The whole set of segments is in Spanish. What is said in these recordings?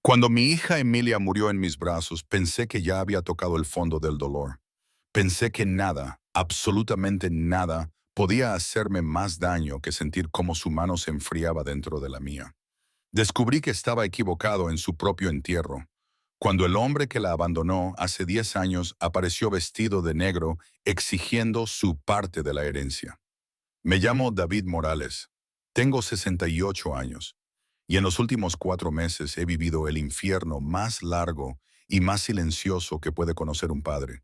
Cuando mi hija Emilia murió en mis brazos, pensé que ya había tocado el fondo del dolor. Pensé que nada, absolutamente nada, podía hacerme más daño que sentir cómo su mano se enfriaba dentro de la mía. Descubrí que estaba equivocado en su propio entierro. Cuando el hombre que la abandonó hace 10 años apareció vestido de negro exigiendo su parte de la herencia. Me llamo David Morales. Tengo 68 años. Y en los últimos 4 meses he vivido el infierno más largo y más silencioso que puede conocer un padre.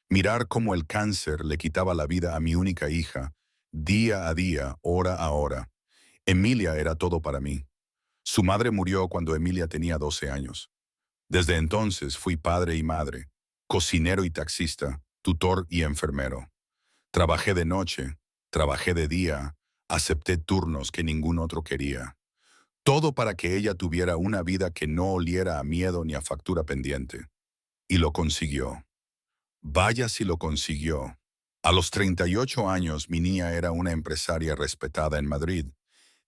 Mirar cómo el cáncer le quitaba la vida a mi única hija, día a día, hora a hora. Emilia era todo para mí. Su madre murió cuando Emilia tenía 12 años. Desde entonces fui padre y madre, cocinero y taxista, tutor y enfermero. Trabajé de noche, trabajé de día, acepté turnos que ningún otro quería. Todo para que ella tuviera una vida que no oliera a miedo ni a factura pendiente. Y lo consiguió. Vaya si lo consiguió. A los 38 años, mi niña era una empresaria respetada en Madrid.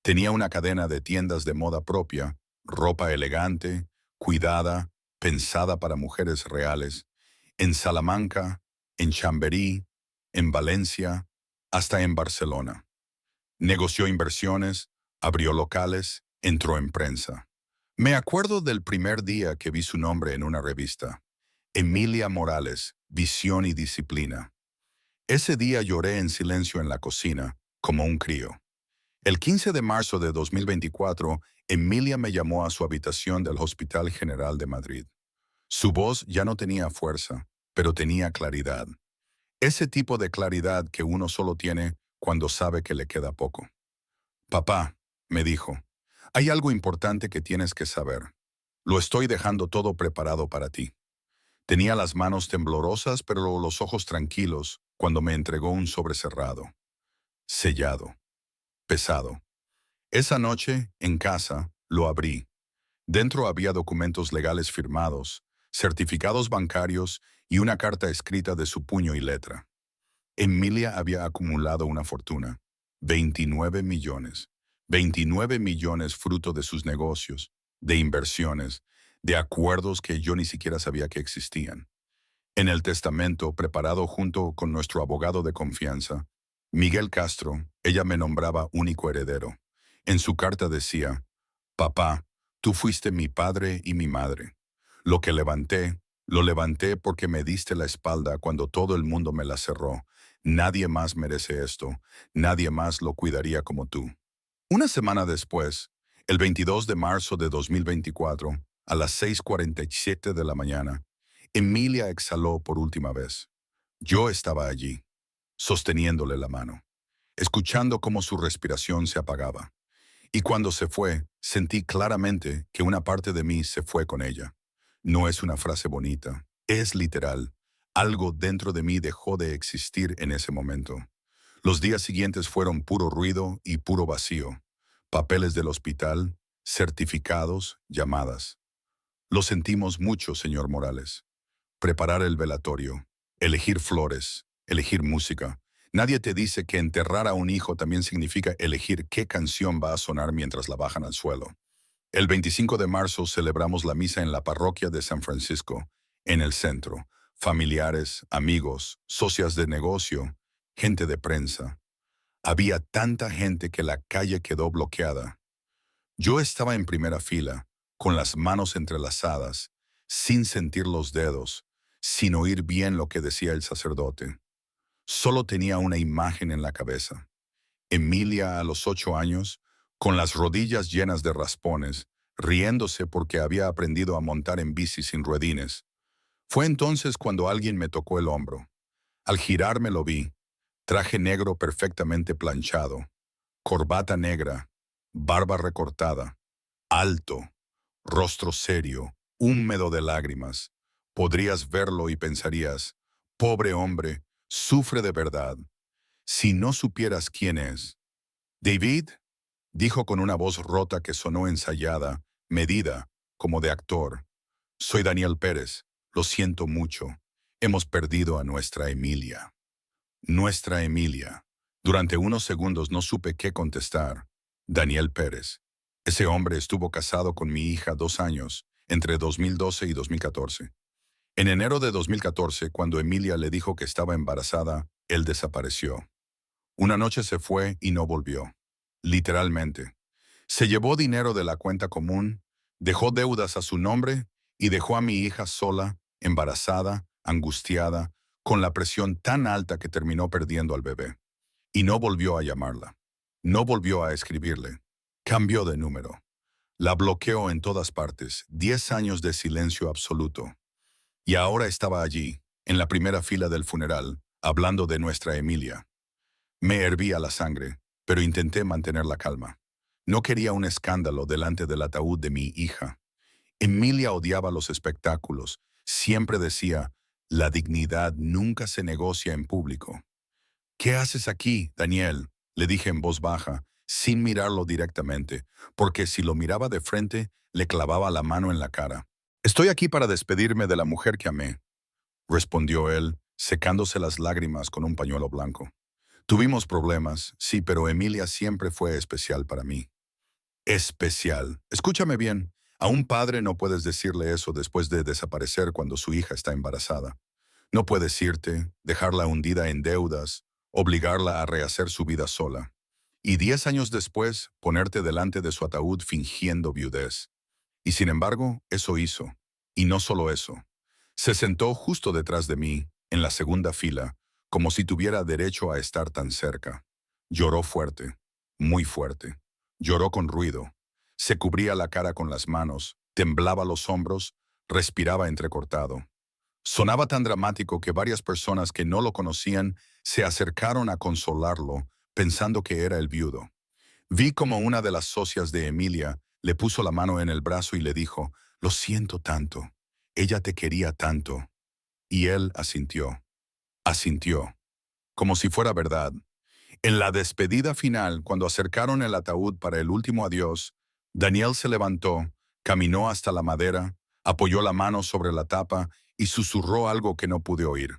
Tenía una cadena de tiendas de moda propia, ropa elegante, cuidada, pensada para mujeres reales, en Salamanca, en Chamberí, en Valencia, hasta en Barcelona. Negoció inversiones, abrió locales, entró en prensa. Me acuerdo del primer día que vi su nombre en una revista. Emilia Morales, Visión y Disciplina. Ese día lloré en silencio en la cocina, como un crío. El 15 de marzo de 2024, Emilia me llamó a su habitación del Hospital General de Madrid. Su voz ya no tenía fuerza, pero tenía claridad. Ese tipo de claridad que uno solo tiene cuando sabe que le queda poco. Papá, me dijo, hay algo importante que tienes que saber. Lo estoy dejando todo preparado para ti. Tenía las manos temblorosas, pero los ojos tranquilos cuando me entregó un sobre cerrado, sellado, pesado. Esa noche, en casa, lo abrí. Dentro había documentos legales firmados, certificados bancarios y una carta escrita de su puño y letra. Emilia había acumulado una fortuna, 29 millones. 29 millones fruto de sus negocios, de inversiones, de acuerdos que yo ni siquiera sabía que existían. En el testamento, preparado junto con nuestro abogado de confianza, Miguel Castro, ella me nombraba único heredero. En su carta decía, Papá, tú fuiste mi padre y mi madre. Lo que levanté, lo levanté porque me diste la espalda cuando todo el mundo me la cerró. Nadie más merece esto, nadie más lo cuidaría como tú. Una semana después, el 22 de marzo de 2024, a las 6:47 de la mañana, Emilia exhaló por última vez. Yo estaba allí, sosteniéndole la mano, escuchando cómo su respiración se apagaba. Y cuando se fue, sentí claramente que una parte de mí se fue con ella. No es una frase bonita, es literal. Algo dentro de mí dejó de existir en ese momento. Los días siguientes fueron puro ruido y puro vacío. Papeles del hospital, certificados, llamadas. Lo sentimos mucho, señor Morales. Preparar el velatorio, elegir flores, elegir música. Nadie te dice que enterrar a un hijo también significa elegir qué canción va a sonar mientras la bajan al suelo. El 25 de marzo celebramos la misa en la parroquia de San Francisco, en el centro. Familiares, amigos, socias de negocio, gente de prensa. Había tanta gente que la calle quedó bloqueada. Yo estaba en primera fila, con las manos entrelazadas, sin sentir los dedos, sin oír bien lo que decía el sacerdote. Solo tenía una imagen en la cabeza. Emilia a los 8 años, con las rodillas llenas de raspones, riéndose porque había aprendido a montar en bici sin ruedines. Fue entonces cuando alguien me tocó el hombro. Al girarme lo vi, traje negro perfectamente planchado, corbata negra, barba recortada, alto, rostro serio, húmedo de lágrimas. Podrías verlo y pensarías, pobre hombre, sufre de verdad. Si no supieras quién es. David, dijo con una voz rota que sonó ensayada, medida, como de actor. Soy Daniel Pérez, lo siento mucho. Hemos perdido a nuestra Emilia. Nuestra Emilia. Durante unos segundos no supe qué contestar. Daniel Pérez. Ese hombre estuvo casado con mi hija 2 años. entre 2012 y 2014. En enero de 2014, cuando Emilia le dijo que estaba embarazada, él desapareció. Una noche se fue y no volvió. Literalmente. Se llevó dinero de la cuenta común, dejó deudas a su nombre y dejó a mi hija sola, embarazada, angustiada, con la presión tan alta que terminó perdiendo al bebé. Y no volvió a llamarla. No volvió a escribirle. Cambió de número. La bloqueó en todas partes. 10 años de silencio absoluto. Y ahora estaba allí, en la primera fila del funeral, hablando de nuestra Emilia. Me hervía la sangre, pero intenté mantener la calma. No quería un escándalo delante del ataúd de mi hija. Emilia odiaba los espectáculos. Siempre decía, la dignidad nunca se negocia en público. ¿Qué haces aquí, Daniel?, le dije en voz baja, sin mirarlo directamente, porque si lo miraba de frente, le clavaba la mano en la cara. Estoy aquí para despedirme de la mujer que amé, respondió él, secándose las lágrimas con un pañuelo blanco. Tuvimos problemas, sí, pero Emilia siempre fue especial para mí. Especial. Escúchame bien. A un padre no puedes decirle eso después de desaparecer cuando su hija está embarazada. No puedes irte, dejarla hundida en deudas, obligarla a rehacer su vida sola. Y 10 años después, ponerte delante de su ataúd fingiendo viudez. Y sin embargo, eso hizo. Y no solo eso. Se sentó justo detrás de mí, en la segunda fila, como si tuviera derecho a estar tan cerca. Lloró fuerte, muy fuerte. Lloró con ruido. Se cubría la cara con las manos, temblaba los hombros, respiraba entrecortado. Sonaba tan dramático que varias personas que no lo conocían se acercaron a consolarlo, pensando que era el viudo. Vi como una de las socias de Emilia le puso la mano en el brazo y le dijo, «Lo siento tanto. Ella te quería tanto». Y él asintió. Asintió. Como si fuera verdad. En la despedida final, cuando acercaron el ataúd para el último adiós, Daniel se levantó, caminó hasta la madera, apoyó la mano sobre la tapa y susurró algo que no pude oír.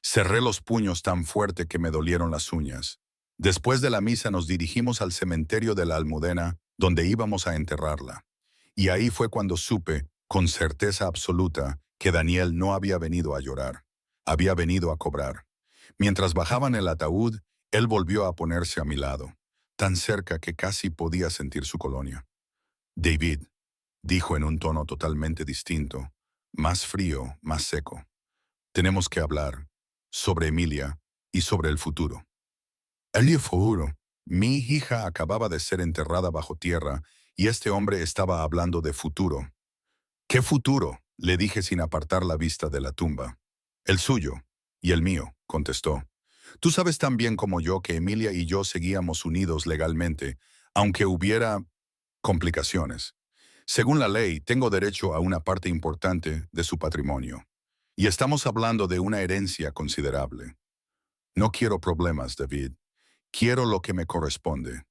Cerré los puños tan fuerte que me dolieron las uñas. Después de la misa nos dirigimos al cementerio de la Almudena, donde íbamos a enterrarla. Y ahí fue cuando supe, con certeza absoluta, que Daniel no había venido a llorar. Había venido a cobrar. Mientras bajaban el ataúd, él volvió a ponerse a mi lado, tan cerca que casi podía sentir su colonia. «David», dijo en un tono totalmente distinto, más frío, más seco. «Tenemos que hablar sobre Emilia y sobre el futuro». El futuro. Mi hija acababa de ser enterrada bajo tierra y este hombre estaba hablando de futuro. «¿Qué futuro?», le dije sin apartar la vista de la tumba. «El suyo y el mío», contestó. «Tú sabes tan bien como yo que Emilia y yo seguíamos unidos legalmente, aunque hubiera complicaciones. Según la ley, tengo derecho a una parte importante de su patrimonio. Y estamos hablando de una herencia considerable. No quiero problemas, David. Quiero lo que me corresponde.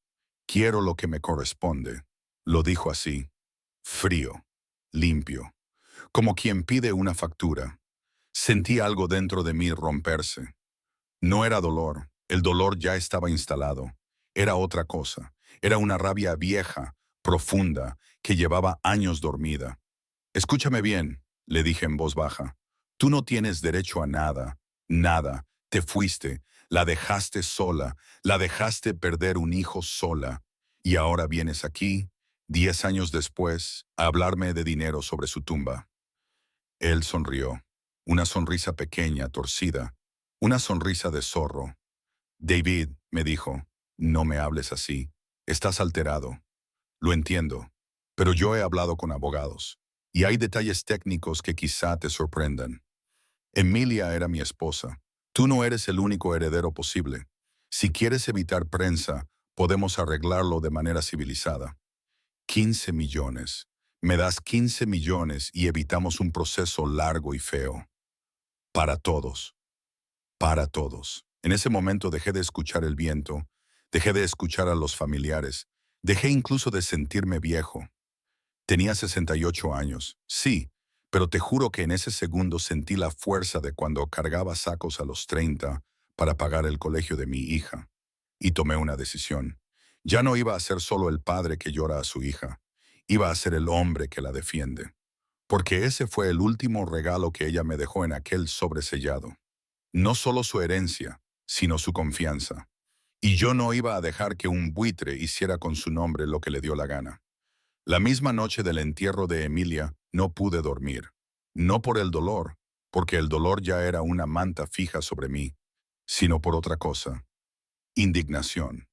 Quiero lo que me corresponde». Lo dijo así, frío, limpio, como quien pide una factura. Sentí algo dentro de mí romperse. No era dolor, el dolor ya estaba instalado. Era otra cosa, era una rabia vieja, profunda, que llevaba años dormida. «Escúchame bien», le dije en voz baja. «Tú no tienes derecho a nada, nada. Te fuiste, la dejaste sola, la dejaste perder un hijo sola. Y ahora vienes aquí, 10 años después, a hablarme de dinero sobre su tumba». Él sonrió, una sonrisa pequeña, torcida, una sonrisa de zorro. «David», me dijo, «no me hables así. Estás alterado. Lo entiendo, pero yo he hablado con abogados, y hay detalles técnicos que quizá te sorprendan. Emilia era mi esposa. Tú no eres el único heredero posible. Si quieres evitar prensa, podemos arreglarlo de manera civilizada. 15 millones. Me das 15 millones y evitamos un proceso largo y feo. Para todos. Para todos». En ese momento dejé de escuchar el viento, dejé de escuchar a los familiares, dejé incluso de sentirme viejo. Tenía 68 años, sí, pero te juro que en ese segundo sentí la fuerza de cuando cargaba sacos a los 30 para pagar el colegio de mi hija. Y tomé una decisión. Ya no iba a ser solo el padre que llora a su hija, iba a ser el hombre que la defiende. porque ese fue el último regalo que ella me dejó en aquel sobresellado. No solo su herencia, sino su confianza. Y yo no iba a dejar que un buitre hiciera con su nombre lo que le dio la gana. La misma noche del entierro de Emilia no pude dormir. No por el dolor, porque el dolor ya era una manta fija sobre mí, sino por otra cosa. Indignación.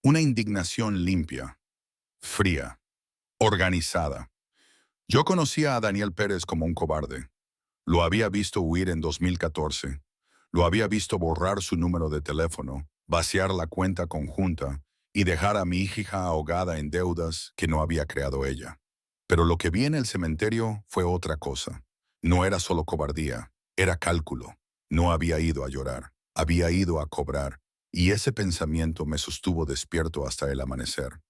Una indignación limpia, fría, organizada. Yo conocía a Daniel Pérez como un cobarde. Lo había visto huir en 2014. Lo había visto borrar su número de teléfono, vaciar la cuenta conjunta y dejar a mi hija ahogada en deudas que no había creado ella. Pero lo que vi en el cementerio fue otra cosa. No era solo cobardía, era cálculo. No había ido a llorar, había ido a cobrar, y ese pensamiento me sostuvo despierto hasta el amanecer.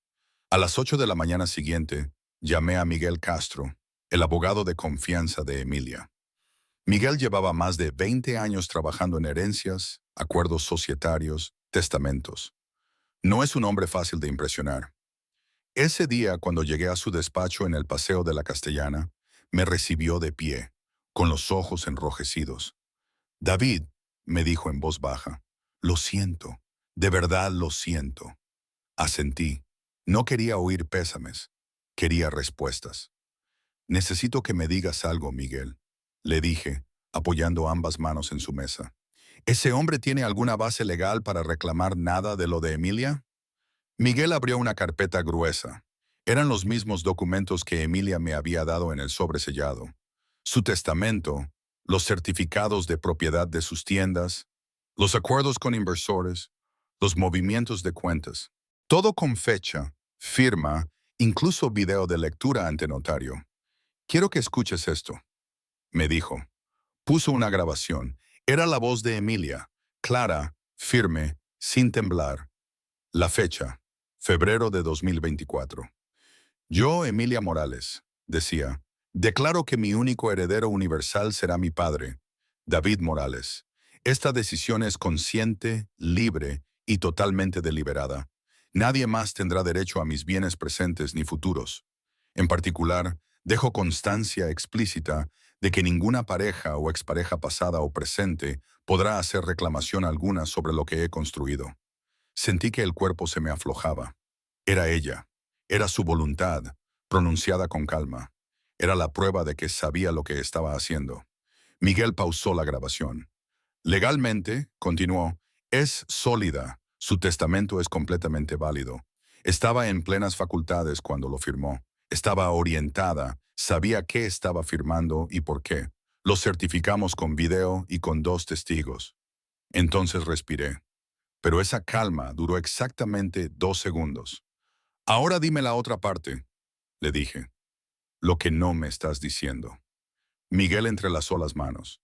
A las 8 de la mañana siguiente, llamé a Miguel Castro, el abogado de confianza de Emilia. Miguel llevaba más de 20 años trabajando en herencias, acuerdos societarios, testamentos. No es un hombre fácil de impresionar. Ese día, cuando llegué a su despacho en el Paseo de la Castellana, me recibió de pie, con los ojos enrojecidos. David, me dijo en voz baja, lo siento, de verdad lo siento. Asentí. No quería oír pésames, quería respuestas. Necesito que me digas algo, Miguel, le dije, apoyando ambas manos en su mesa. ¿Ese hombre tiene alguna base legal para reclamar nada de lo de Emilia? Miguel abrió una carpeta gruesa. Eran los mismos documentos que Emilia me había dado en el sobresellado. Su testamento, los certificados de propiedad de sus tiendas, los acuerdos con inversores, los movimientos de cuentas. Todo con fecha, firma, incluso video de lectura ante notario. Quiero que escuches esto, me dijo. Puso una grabación. Era la voz de Emilia, clara, firme, sin temblar. La fecha, febrero de 2024. Yo, Emilia Morales, decía, declaro que mi único heredero universal será mi padre, David Morales. Esta decisión es consciente, libre y totalmente deliberada. Nadie más tendrá derecho a mis bienes presentes ni futuros. En particular, dejo constancia explícita de que ninguna pareja o expareja pasada o presente podrá hacer reclamación alguna sobre lo que he construido. Sentí que el cuerpo se me aflojaba. Era ella. Era su voluntad, pronunciada con calma. Era la prueba de que sabía lo que estaba haciendo. Miguel pausó la grabación. Legalmente, continuó, es sólida. Su testamento es completamente válido. Estaba en plenas facultades cuando lo firmó. Estaba orientada, sabía qué estaba firmando y por qué. Lo certificamos con video y con 2 testigos. Entonces respiré. Pero esa calma duró exactamente 2 segundos. Ahora dime la otra parte, le dije. Lo que no me estás diciendo. Miguel entrelazó las manos.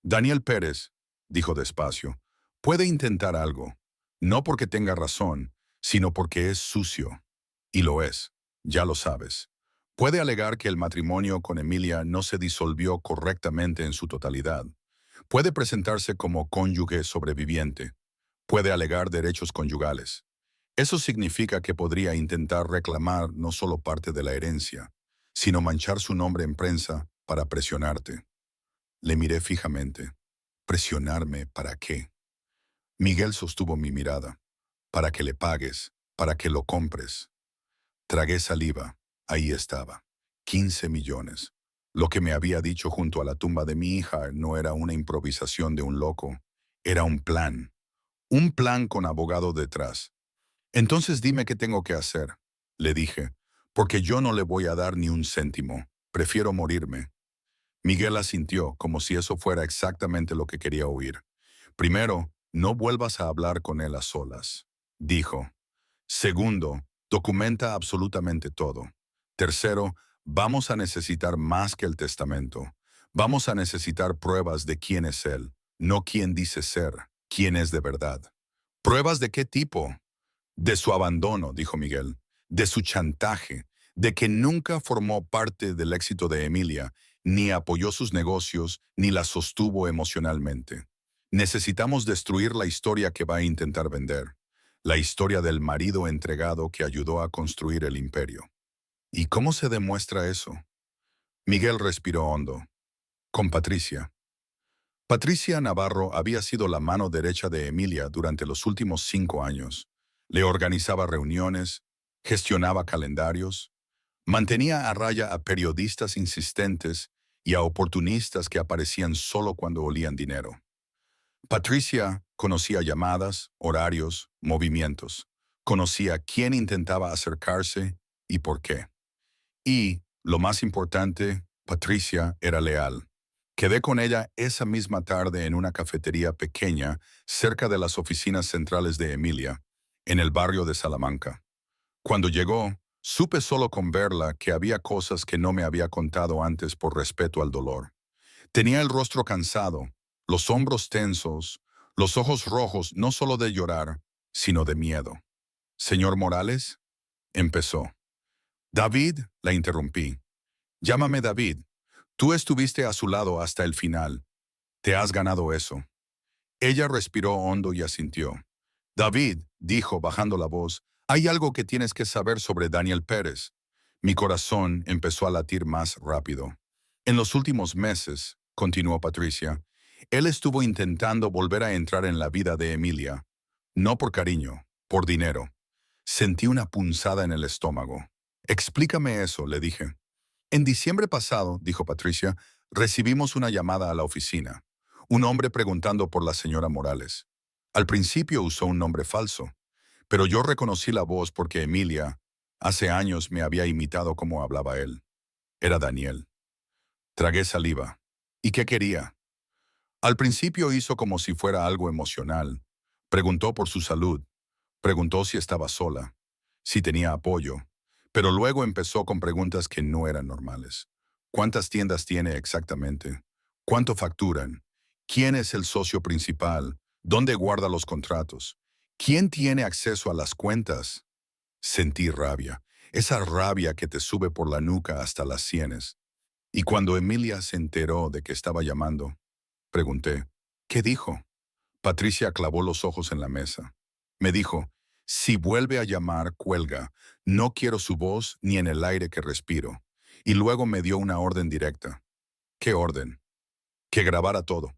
Daniel Pérez, dijo despacio, puede intentar algo, no porque tenga razón, sino porque es sucio. Y lo es, ya lo sabes. Puede alegar que el matrimonio con Emilia no se disolvió correctamente en su totalidad. Puede presentarse como cónyuge sobreviviente. Puede alegar derechos conyugales. Eso significa que podría intentar reclamar no solo parte de la herencia, sino manchar su nombre en prensa para presionarte. Le miré fijamente. ¿Presionarme para qué? Miguel sostuvo mi mirada. Para que le pagues, para que lo compres. Tragué saliva. Ahí estaba. 15 millones. Lo que me había dicho junto a la tumba de mi hija no era una improvisación de un loco. Era un plan. Un plan con abogado detrás. Entonces dime qué tengo que hacer, le dije, porque yo no le voy a dar ni un céntimo. Prefiero morirme. Miguel asintió, como si eso fuera exactamente lo que quería oír. Primero, no vuelvas a hablar con él a solas, dijo. Segundo, documenta absolutamente todo. Tercero, vamos a necesitar más que el testamento. Vamos a necesitar pruebas de quién es él, no quién dice ser, quién es de verdad. ¿Pruebas de qué tipo? De su abandono, dijo Miguel, de su chantaje, de que nunca formó parte del éxito de Emilia, ni apoyó sus negocios, ni la sostuvo emocionalmente. Necesitamos destruir la historia que va a intentar vender, la historia del marido entregado que ayudó a construir el imperio. ¿Y cómo se demuestra eso? Miguel respiró hondo. Con Patricia. Patricia Navarro había sido la mano derecha de Emilia durante los últimos 5 años. Le organizaba reuniones, gestionaba calendarios, mantenía a raya a periodistas insistentes y a oportunistas que aparecían solo cuando olían dinero. Patricia conocía llamadas, horarios, movimientos. Conocía quién intentaba acercarse y por qué. Y, lo más importante, Patricia era leal. Quedé con ella esa misma tarde en una cafetería pequeña cerca de las oficinas centrales de Emilia, en el barrio de Salamanca. Cuando llegó, supe solo con verla que había cosas que no me había contado antes por respeto al dolor. Tenía el rostro cansado, los hombros tensos, los ojos rojos no solo de llorar, sino de miedo. «Señor Morales», empezó. «David», la interrumpí. «Llámame David. Tú estuviste a su lado hasta el final. Te has ganado eso». Ella respiró hondo y asintió. «David», dijo bajando la voz, «hay algo que tienes que saber sobre Daniel Pérez». Mi corazón empezó a latir más rápido. En los últimos meses, continuó Patricia, él estuvo intentando volver a entrar en la vida de Emilia. No por cariño, por dinero. Sentí una punzada en el estómago. «Explícame eso», le dije. «En diciembre pasado», dijo Patricia, «recibimos una llamada a la oficina. Un hombre preguntando por la señora Morales. Al principio usó un nombre falso, pero yo reconocí la voz porque Emilia, hace años, me había imitado como hablaba él. Era Daniel». Tragué saliva. ¿Y qué quería? Al principio hizo como si fuera algo emocional. Preguntó por su salud. Preguntó si estaba sola, si tenía apoyo. Pero luego empezó con preguntas que no eran normales. ¿Cuántas tiendas tiene exactamente? ¿Cuánto facturan? ¿Quién es el socio principal? ¿Dónde guarda los contratos? ¿Quién tiene acceso a las cuentas? Sentí rabia, esa rabia que te sube por la nuca hasta las sienes. Y cuando Emilia se enteró de que estaba llamando, pregunté, ¿qué dijo? Patricia clavó los ojos en la mesa. Me dijo, si vuelve a llamar, cuelga. No quiero su voz ni en el aire que respiro. Y luego me dio una orden directa. ¿Qué orden? Que grabara todo.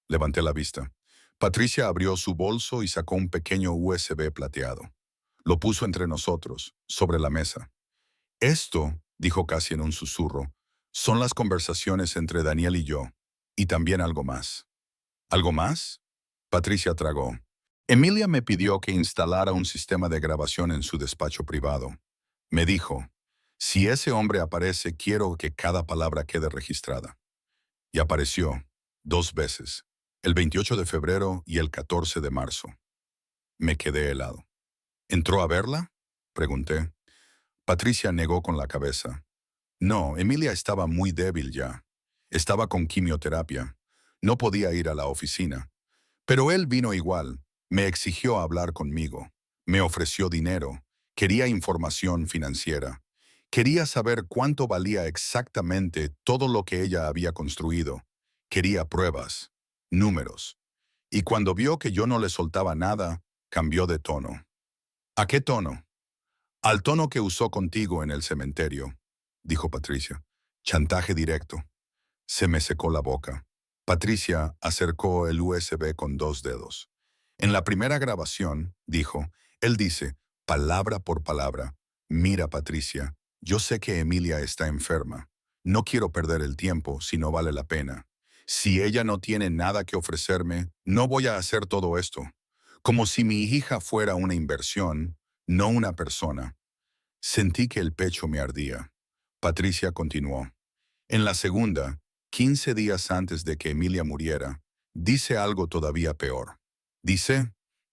Levanté la vista. Patricia abrió su bolso y sacó un pequeño USB plateado. Lo puso entre nosotros, sobre la mesa. Esto, dijo casi en un susurro, son las conversaciones entre Daniel y yo. Y también algo más. ¿Algo más? Patricia tragó. Emilia me pidió que instalara un sistema de grabación en su despacho privado. Me dijo, si ese hombre aparece, quiero que cada palabra quede registrada. Y apareció, 2 veces, el 28 de febrero y el 14 de marzo. Me quedé helado. ¿Entró a verla? Pregunté. Patricia negó con la cabeza. No, Emilia estaba muy débil ya. Estaba con quimioterapia. No podía ir a la oficina. Pero él vino igual. Me exigió hablar conmigo. Me ofreció dinero. Quería información financiera. Quería saber cuánto valía exactamente todo lo que ella había construido. Quería pruebas, números. Y cuando vio que yo no le soltaba nada, cambió de tono. ¿A qué tono? Al tono que usó contigo en el cementerio, dijo Patricia. Chantaje directo. Se me secó la boca. Patricia acercó el USB con 2 dedos. En la primera grabación, dijo, él dice, palabra por palabra, mira Patricia, yo sé que Emilia está enferma. No quiero perder el tiempo si no vale la pena. Si ella no tiene nada que ofrecerme, no voy a hacer todo esto. Como si mi hija fuera una inversión, no una persona. Sentí que el pecho me ardía. Patricia continuó. En la segunda, 15 días antes de que Emilia muriera, dice algo todavía peor. Dice,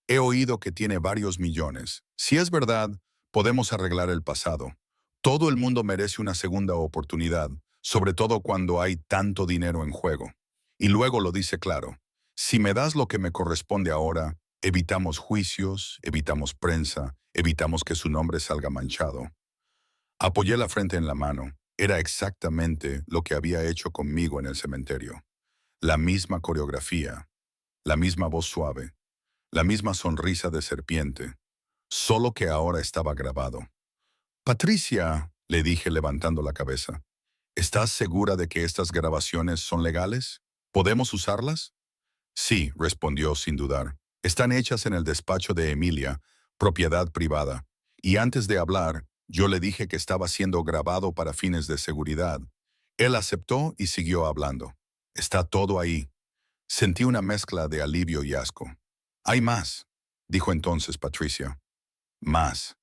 he oído que tiene varios millones. Si es verdad, podemos arreglar el pasado. Todo el mundo merece una segunda oportunidad, sobre todo cuando hay tanto dinero en juego. Y luego lo dice claro. Si me das lo que me corresponde ahora, evitamos juicios, evitamos prensa, evitamos que su nombre salga manchado. Apoyé la frente en la mano. Era exactamente lo que había hecho conmigo en el cementerio. La misma coreografía, la misma voz suave, la misma sonrisa de serpiente, solo que ahora estaba grabado. Patricia, le dije levantando la cabeza, ¿Estás segura de que estas grabaciones son legales? ¿Podemos usarlas? Sí, respondió sin dudar. Están hechas en el despacho de Emilia, propiedad privada. Y antes de hablar, yo le dije que estaba siendo grabado para fines de seguridad. Él aceptó y siguió hablando. Está todo ahí. Sentí una mezcla de alivio y asco. Hay más, dijo entonces Patricia. Más.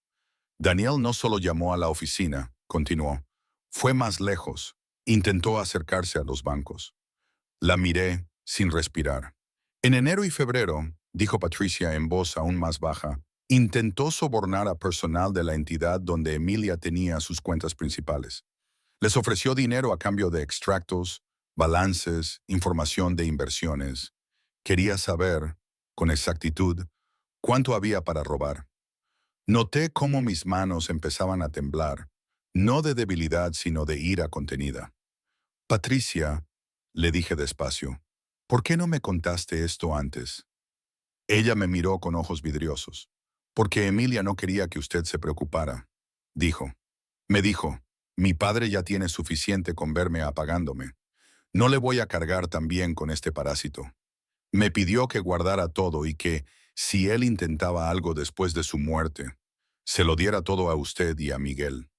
Daniel no solo llamó a la oficina, continuó. Fue más lejos. Intentó acercarse a los bancos. La miré sin respirar. En enero y febrero, dijo Patricia en voz aún más baja, intentó sobornar a personal de la entidad donde Emilia tenía sus cuentas principales. Les ofreció dinero a cambio de extractos, balances, información de inversiones. Quería saber, con exactitud, cuánto había para robar. Noté cómo mis manos empezaban a temblar, no de debilidad sino de ira contenida. Patricia, le dije despacio, ¿por qué no me contaste esto antes? Ella me miró con ojos vidriosos. Porque Emilia no quería que usted se preocupara, dijo. Me dijo, mi padre ya tiene suficiente con verme apagándome. No le voy a cargar también con este parásito. Me pidió que guardara todo y que, si él intentaba algo después de su muerte, se lo diera todo a usted y a Miguel.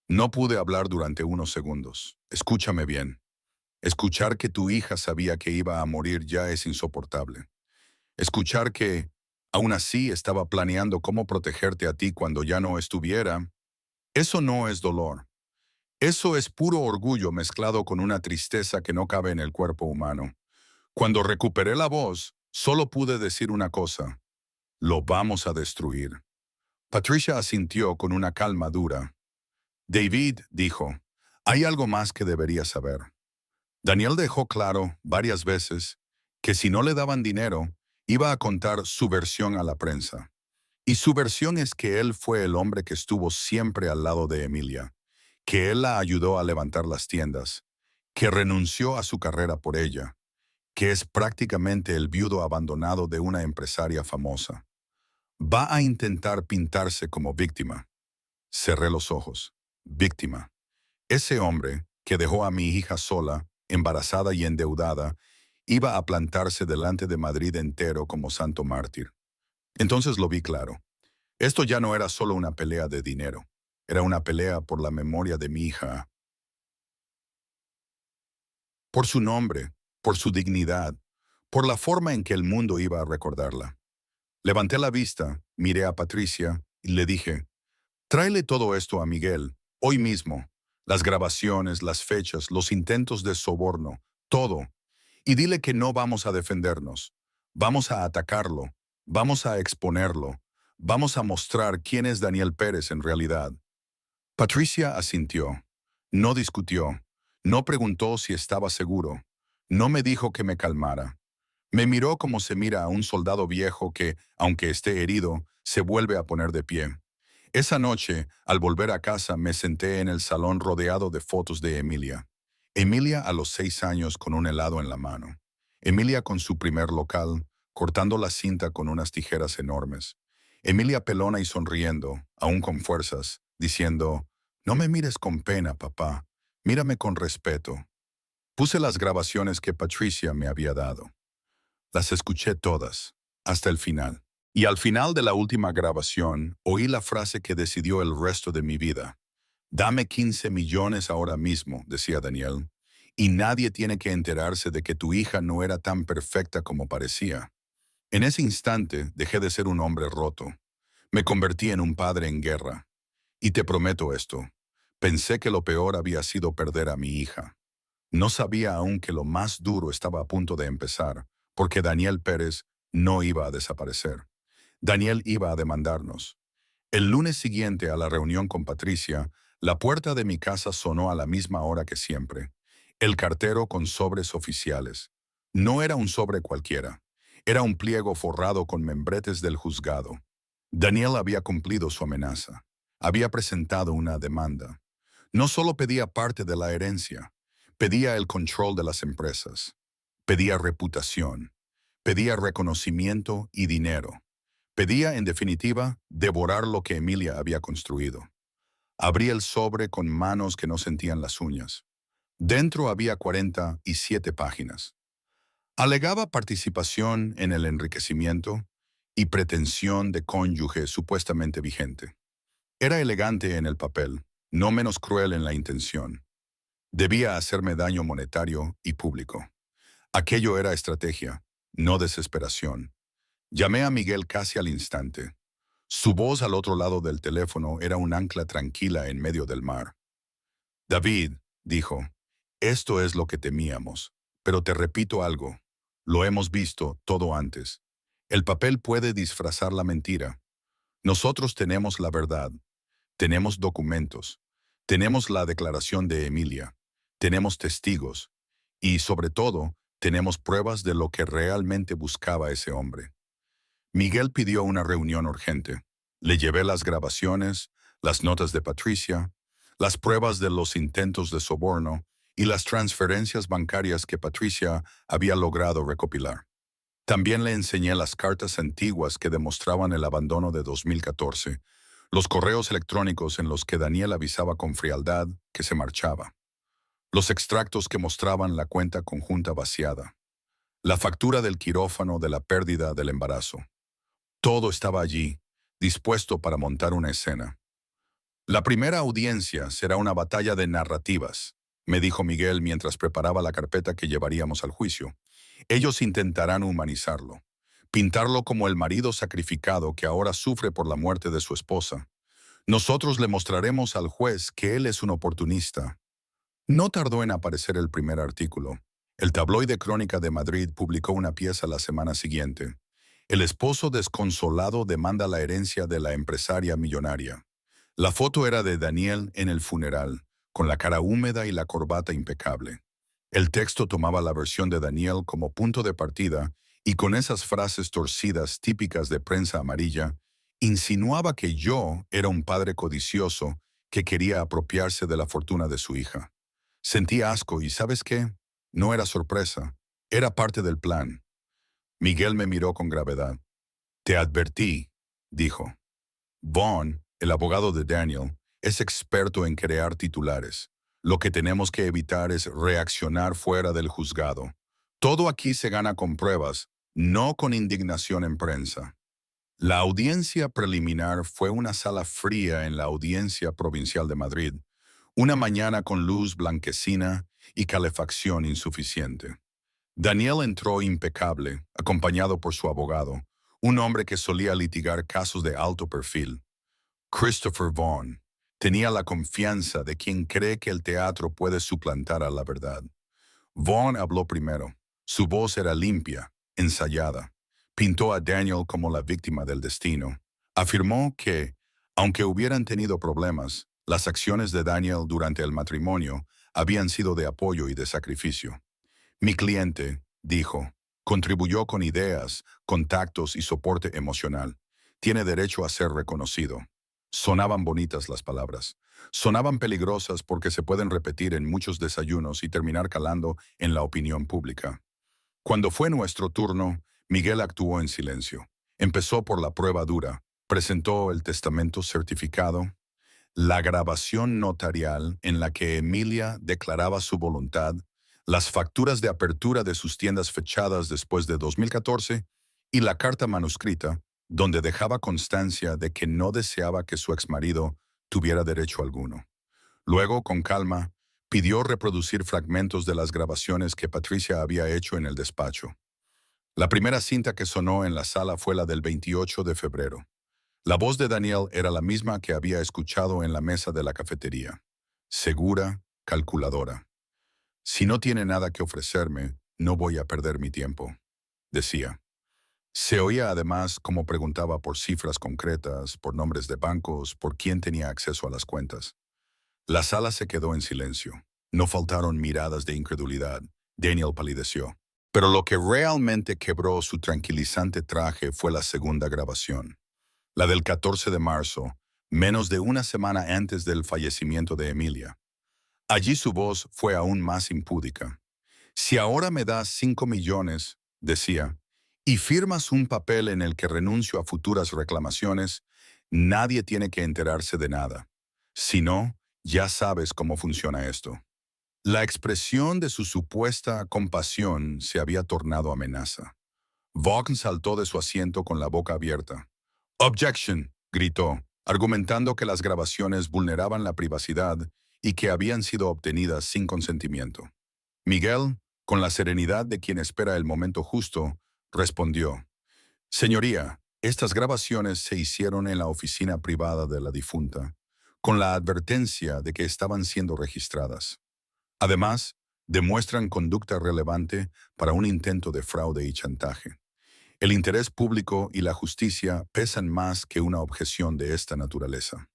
No pude hablar durante unos segundos. Escúchame bien. Escuchar que tu hija sabía que iba a morir ya es insoportable. Escuchar que, aún así, estaba planeando cómo protegerte a ti cuando ya no estuviera, eso no es dolor. Eso es puro orgullo mezclado con una tristeza que no cabe en el cuerpo humano. Cuando recuperé la voz, solo pude decir una cosa. Lo vamos a destruir. Patricia asintió con una calma dura. David dijo, hay algo más que deberías saber. Daniel dejó claro, varias veces, que si no le daban dinero, iba a contar su versión a la prensa. Y su versión es que él fue el hombre que estuvo siempre al lado de Emilia, que él la ayudó a levantar las tiendas, que renunció a su carrera por ella, que es prácticamente el viudo abandonado de una empresaria famosa. Va a intentar pintarse como víctima. Cerré los ojos. Víctima. Ese hombre, que dejó a mi hija sola, embarazada y endeudada, iba a plantarse delante de Madrid entero como santo mártir. Entonces lo vi claro. Esto ya no era solo una pelea de dinero. Era una pelea por la memoria de mi hija, por su nombre, por su dignidad, por la forma en que el mundo iba a recordarla. Levanté la vista, miré a Patricia y le dije, tráele todo esto a Miguel, hoy mismo. Las grabaciones, las fechas, los intentos de soborno, todo. Y dile que no vamos a defendernos. Vamos a atacarlo. Vamos a exponerlo. Vamos a mostrar quién es Daniel Pérez en realidad. Patricia asintió. No discutió. No preguntó si estaba seguro. No me dijo que me calmara. Me miró como se mira a un soldado viejo que, aunque esté herido, se vuelve a poner de pie. Esa noche, al volver a casa, me senté en el salón rodeado de fotos de Emilia. Emilia a los 6 años con un helado en la mano. Emilia con su primer local, cortando la cinta con unas tijeras enormes. Emilia pelona y sonriendo, aún con fuerzas, diciendo, «No me mires con pena, papá. Mírame con respeto». Puse las grabaciones que Patricia me había dado. Las escuché todas, hasta el final. Y al final de la última grabación, oí la frase que decidió el resto de mi vida. «Dame 15 millones ahora mismo», decía Daniel, «y nadie tiene que enterarse de que tu hija no era tan perfecta como parecía». En ese instante dejé de ser un hombre roto. Me convertí en un padre en guerra. Y te prometo esto. Pensé que lo peor había sido perder a mi hija. No sabía aún que lo más duro estaba a punto de empezar, porque Daniel Pérez no iba a desaparecer. Daniel iba a demandarnos. El lunes siguiente a la reunión con Patricia, la puerta de mi casa sonó a la misma hora que siempre. El cartero con sobres oficiales. No era un sobre cualquiera. Era un pliego forrado con membretes del juzgado. Daniel había cumplido su amenaza. Había presentado una demanda. No solo pedía parte de la herencia, pedía el control de las empresas. Pedía reputación. Pedía reconocimiento y dinero. Pedía, en definitiva, devorar lo que Emilia había construido. Abrí el sobre con manos que no sentían las uñas. Dentro había 47 páginas. Alegaba participación en el enriquecimiento y pretensión de cónyuge supuestamente vigente. Era elegante en el papel, no menos cruel en la intención. Debía hacerme daño monetario y público. Aquello era estrategia, no desesperación. Llamé a Miguel casi al instante. Su voz al otro lado del teléfono era un ancla tranquila en medio del mar. David, dijo, esto es lo que temíamos, pero te repito algo. Lo hemos visto todo antes. El papel puede disfrazar la mentira. Nosotros tenemos la verdad, tenemos documentos, tenemos la declaración de Emilia, tenemos testigos y, sobre todo, tenemos pruebas de lo que realmente buscaba ese hombre. Miguel pidió una reunión urgente. Le llevé las grabaciones, las notas de Patricia, las pruebas de los intentos de soborno y las transferencias bancarias que Patricia había logrado recopilar. También le enseñé las cartas antiguas que demostraban el abandono de 2014, los correos electrónicos en los que Daniel avisaba con frialdad que se marchaba, los extractos que mostraban la cuenta conjunta vaciada, la factura del quirófano de la pérdida del embarazo. Todo estaba allí, dispuesto para montar una escena. La primera audiencia será una batalla de narrativas, me dijo Miguel mientras preparaba la carpeta que llevaríamos al juicio. Ellos intentarán humanizarlo, pintarlo como el marido sacrificado que ahora sufre por la muerte de su esposa. Nosotros le mostraremos al juez que él es un oportunista. No tardó en aparecer el primer artículo. El tabloide Crónica de Madrid publicó una pieza la semana siguiente. El esposo desconsolado demanda la herencia de la empresaria millonaria. La foto era de Daniel en el funeral, con la cara húmeda y la corbata impecable. El texto tomaba la versión de Daniel como punto de partida y con esas frases torcidas típicas de prensa amarilla, insinuaba que yo era un padre codicioso que quería apropiarse de la fortuna de su hija. Sentí asco y ¿sabes qué? No era sorpresa, era parte del plan. Miguel me miró con gravedad. Te advertí, dijo. Vaughn, el abogado de Daniel, es experto en crear titulares. Lo que tenemos que evitar es reaccionar fuera del juzgado. Todo aquí se gana con pruebas, no con indignación en prensa. La audiencia preliminar fue una sala fría en la Audiencia Provincial de Madrid, una mañana con luz blanquecina y calefacción insuficiente. Daniel entró impecable, acompañado por su abogado, un hombre que solía litigar casos de alto perfil. Christopher Vaughn tenía la confianza de quien cree que el teatro puede suplantar a la verdad. Vaughn habló primero. Su voz era limpia, ensayada. Pintó a Daniel como la víctima del destino. Afirmó que, aunque hubieran tenido problemas, las acciones de Daniel durante el matrimonio habían sido de apoyo y de sacrificio. Mi cliente, dijo, contribuyó con ideas, contactos y soporte emocional. Tiene derecho a ser reconocido. Sonaban bonitas las palabras. Sonaban peligrosas porque se pueden repetir en muchos desayunos y terminar calando en la opinión pública. Cuando fue nuestro turno, Miguel actuó en silencio. Empezó por la prueba dura. Presentó el testamento certificado, la grabación notarial en la que Emilia declaraba su voluntad, las facturas de apertura de sus tiendas fechadas después de 2014 y la carta manuscrita, donde dejaba constancia de que no deseaba que su exmarido tuviera derecho alguno. Luego, con calma, pidió reproducir fragmentos de las grabaciones que Patricia había hecho en el despacho. La primera cinta que sonó en la sala fue la del 28 de febrero. La voz de Daniel era la misma que había escuchado en la mesa de la cafetería. Segura, calculadora. Si no tiene nada que ofrecerme, no voy a perder mi tiempo, decía. Se oía además como preguntaba por cifras concretas, por nombres de bancos, por quién tenía acceso a las cuentas. La sala se quedó en silencio. No faltaron miradas de incredulidad. Daniel palideció. Pero lo que realmente quebró su tranquilizante traje fue la segunda grabación. La del 14 de marzo, menos de una semana antes del fallecimiento de Emilia. Allí su voz fue aún más impúdica. Si ahora me das 5 millones, decía, y firmas un papel en el que renuncio a futuras reclamaciones, nadie tiene que enterarse de nada. Si no, ya sabes cómo funciona esto. La expresión de su supuesta compasión se había tornado amenaza. Vaughn saltó de su asiento con la boca abierta. «Objection», gritó, argumentando que las grabaciones vulneraban la privacidad y que habían sido obtenidas sin consentimiento. Miguel, con la serenidad de quien espera el momento justo, respondió: «Señoría, estas grabaciones se hicieron en la oficina privada de la difunta, con la advertencia de que estaban siendo registradas. Además, demuestran conducta relevante para un intento de fraude y chantaje. El interés público y la justicia pesan más que una objeción de esta naturaleza».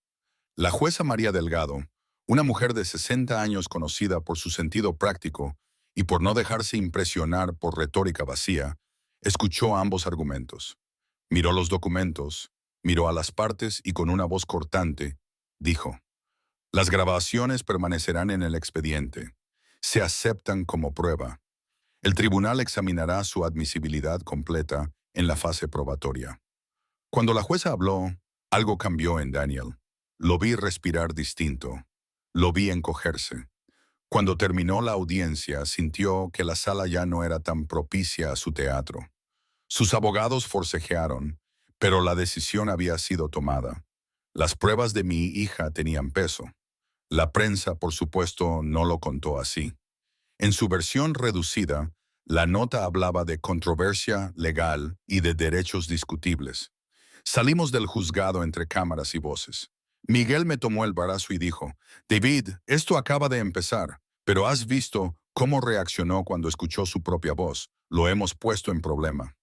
La jueza María Delgado, una mujer de 60 años conocida por su sentido práctico y por no dejarse impresionar por retórica vacía, escuchó ambos argumentos. Miró los documentos, miró a las partes y con una voz cortante, dijo: «Las grabaciones permanecerán en el expediente. Se aceptan como prueba. El tribunal examinará su admisibilidad completa en la fase probatoria». Cuando la jueza habló, algo cambió en Daniel. Lo vi respirar distinto. Lo vi encogerse. Cuando terminó la audiencia, sintió que la sala ya no era tan propicia a su teatro. Sus abogados forcejearon, pero la decisión había sido tomada. Las pruebas de mi hija tenían peso. La prensa, por supuesto, no lo contó así. En su versión reducida, la nota hablaba de controversia legal y de derechos discutibles. Salimos del juzgado entre cámaras y voces. Miguel me tomó el brazo y dijo: «David, esto acaba de empezar, pero has visto cómo reaccionó cuando escuchó su propia voz. Lo hemos puesto en problema».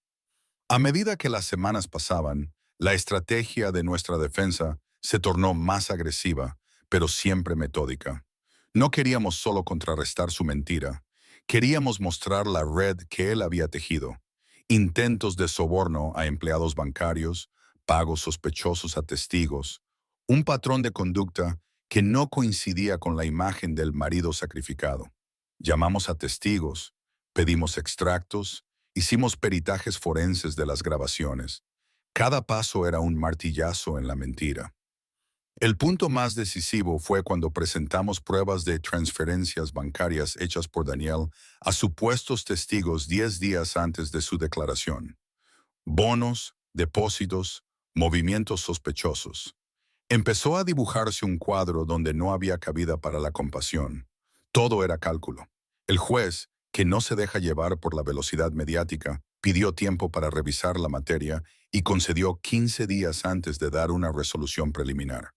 A medida que las semanas pasaban, la estrategia de nuestra defensa se tornó más agresiva, pero siempre metódica. No queríamos solo contrarrestar su mentira, queríamos mostrar la red que él había tejido. Intentos de soborno a empleados bancarios, pagos sospechosos a testigos, un patrón de conducta que no coincidía con la imagen del marido sacrificado. Llamamos a testigos, pedimos extractos, hicimos peritajes forenses de las grabaciones. Cada paso era un martillazo en la mentira. El punto más decisivo fue cuando presentamos pruebas de transferencias bancarias hechas por Daniel a supuestos testigos 10 días antes de su declaración. Bonos, depósitos, movimientos sospechosos. Empezó a dibujarse un cuadro donde no había cabida para la compasión. Todo era cálculo. El juez, que no se deja llevar por la velocidad mediática, pidió tiempo para revisar la materia y concedió 15 días antes de dar una resolución preliminar.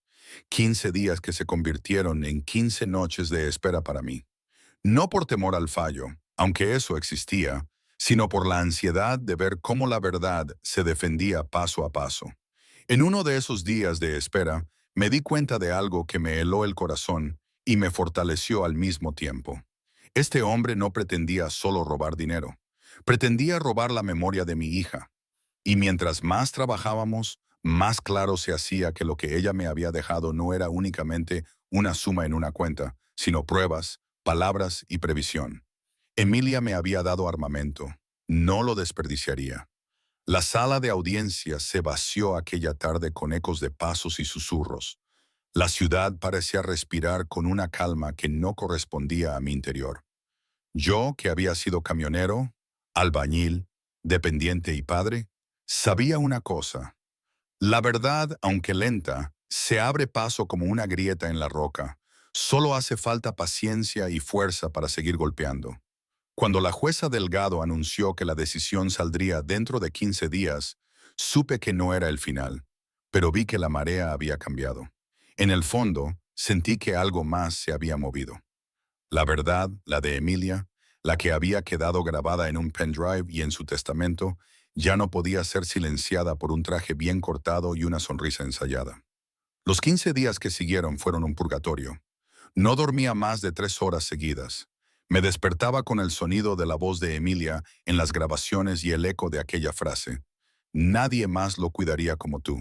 15 días que se convirtieron en 15 noches de espera para mí. No por temor al fallo, aunque eso existía, sino por la ansiedad de ver cómo la verdad se defendía paso a paso. En uno de esos días de espera, me di cuenta de algo que me heló el corazón y me fortaleció al mismo tiempo. Este hombre no pretendía solo robar dinero, pretendía robar la memoria de mi hija. Y mientras más trabajábamos, más claro se hacía que lo que ella me había dejado no era únicamente una suma en una cuenta, sino pruebas, palabras y previsión. Emilia me había dado armamento. No lo desperdiciaría. La sala de audiencias se vació aquella tarde con ecos de pasos y susurros. La ciudad parecía respirar con una calma que no correspondía a mi interior. Yo, que había sido camionero, albañil, dependiente y padre, sabía una cosa. La verdad, aunque lenta, se abre paso como una grieta en la roca. Solo hace falta paciencia y fuerza para seguir golpeando. Cuando la jueza Delgado anunció que la decisión saldría dentro de 15 días, supe que no era el final, pero vi que la marea había cambiado. En el fondo, sentí que algo más se había movido. La verdad, la de Emilia, la que había quedado grabada en un pendrive y en su testamento, ya no podía ser silenciada por un traje bien cortado y una sonrisa ensayada. Los 15 días que siguieron fueron un purgatorio. No dormía más de 3 horas seguidas. Me despertaba con el sonido de la voz de Emilia en las grabaciones y el eco de aquella frase: «Nadie más lo cuidaría como tú».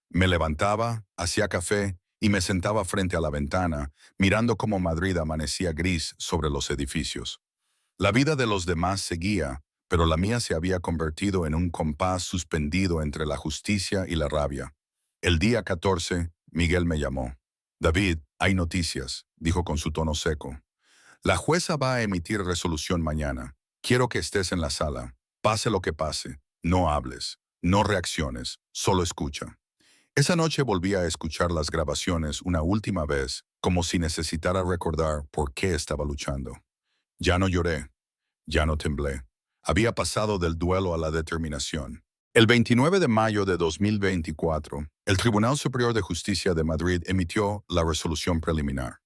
Me levantaba, hacía café y me sentaba frente a la ventana, mirando cómo Madrid amanecía gris sobre los edificios. La vida de los demás seguía, pero la mía se había convertido en un compás suspendido entre la justicia y la rabia. El día 14, Miguel me llamó. «David, hay noticias», dijo con su tono seco. La jueza va a emitir resolución mañana. Quiero que estés en la sala. Pase lo que pase. No hables. No reacciones. Solo escucha. Esa noche volví a escuchar las grabaciones una última vez, como si necesitara recordar por qué estaba luchando. Ya no lloré. Ya no temblé. Había pasado del duelo a la determinación. El 29 de mayo de 2024, el Tribunal Superior de Justicia de Madrid emitió la resolución preliminar.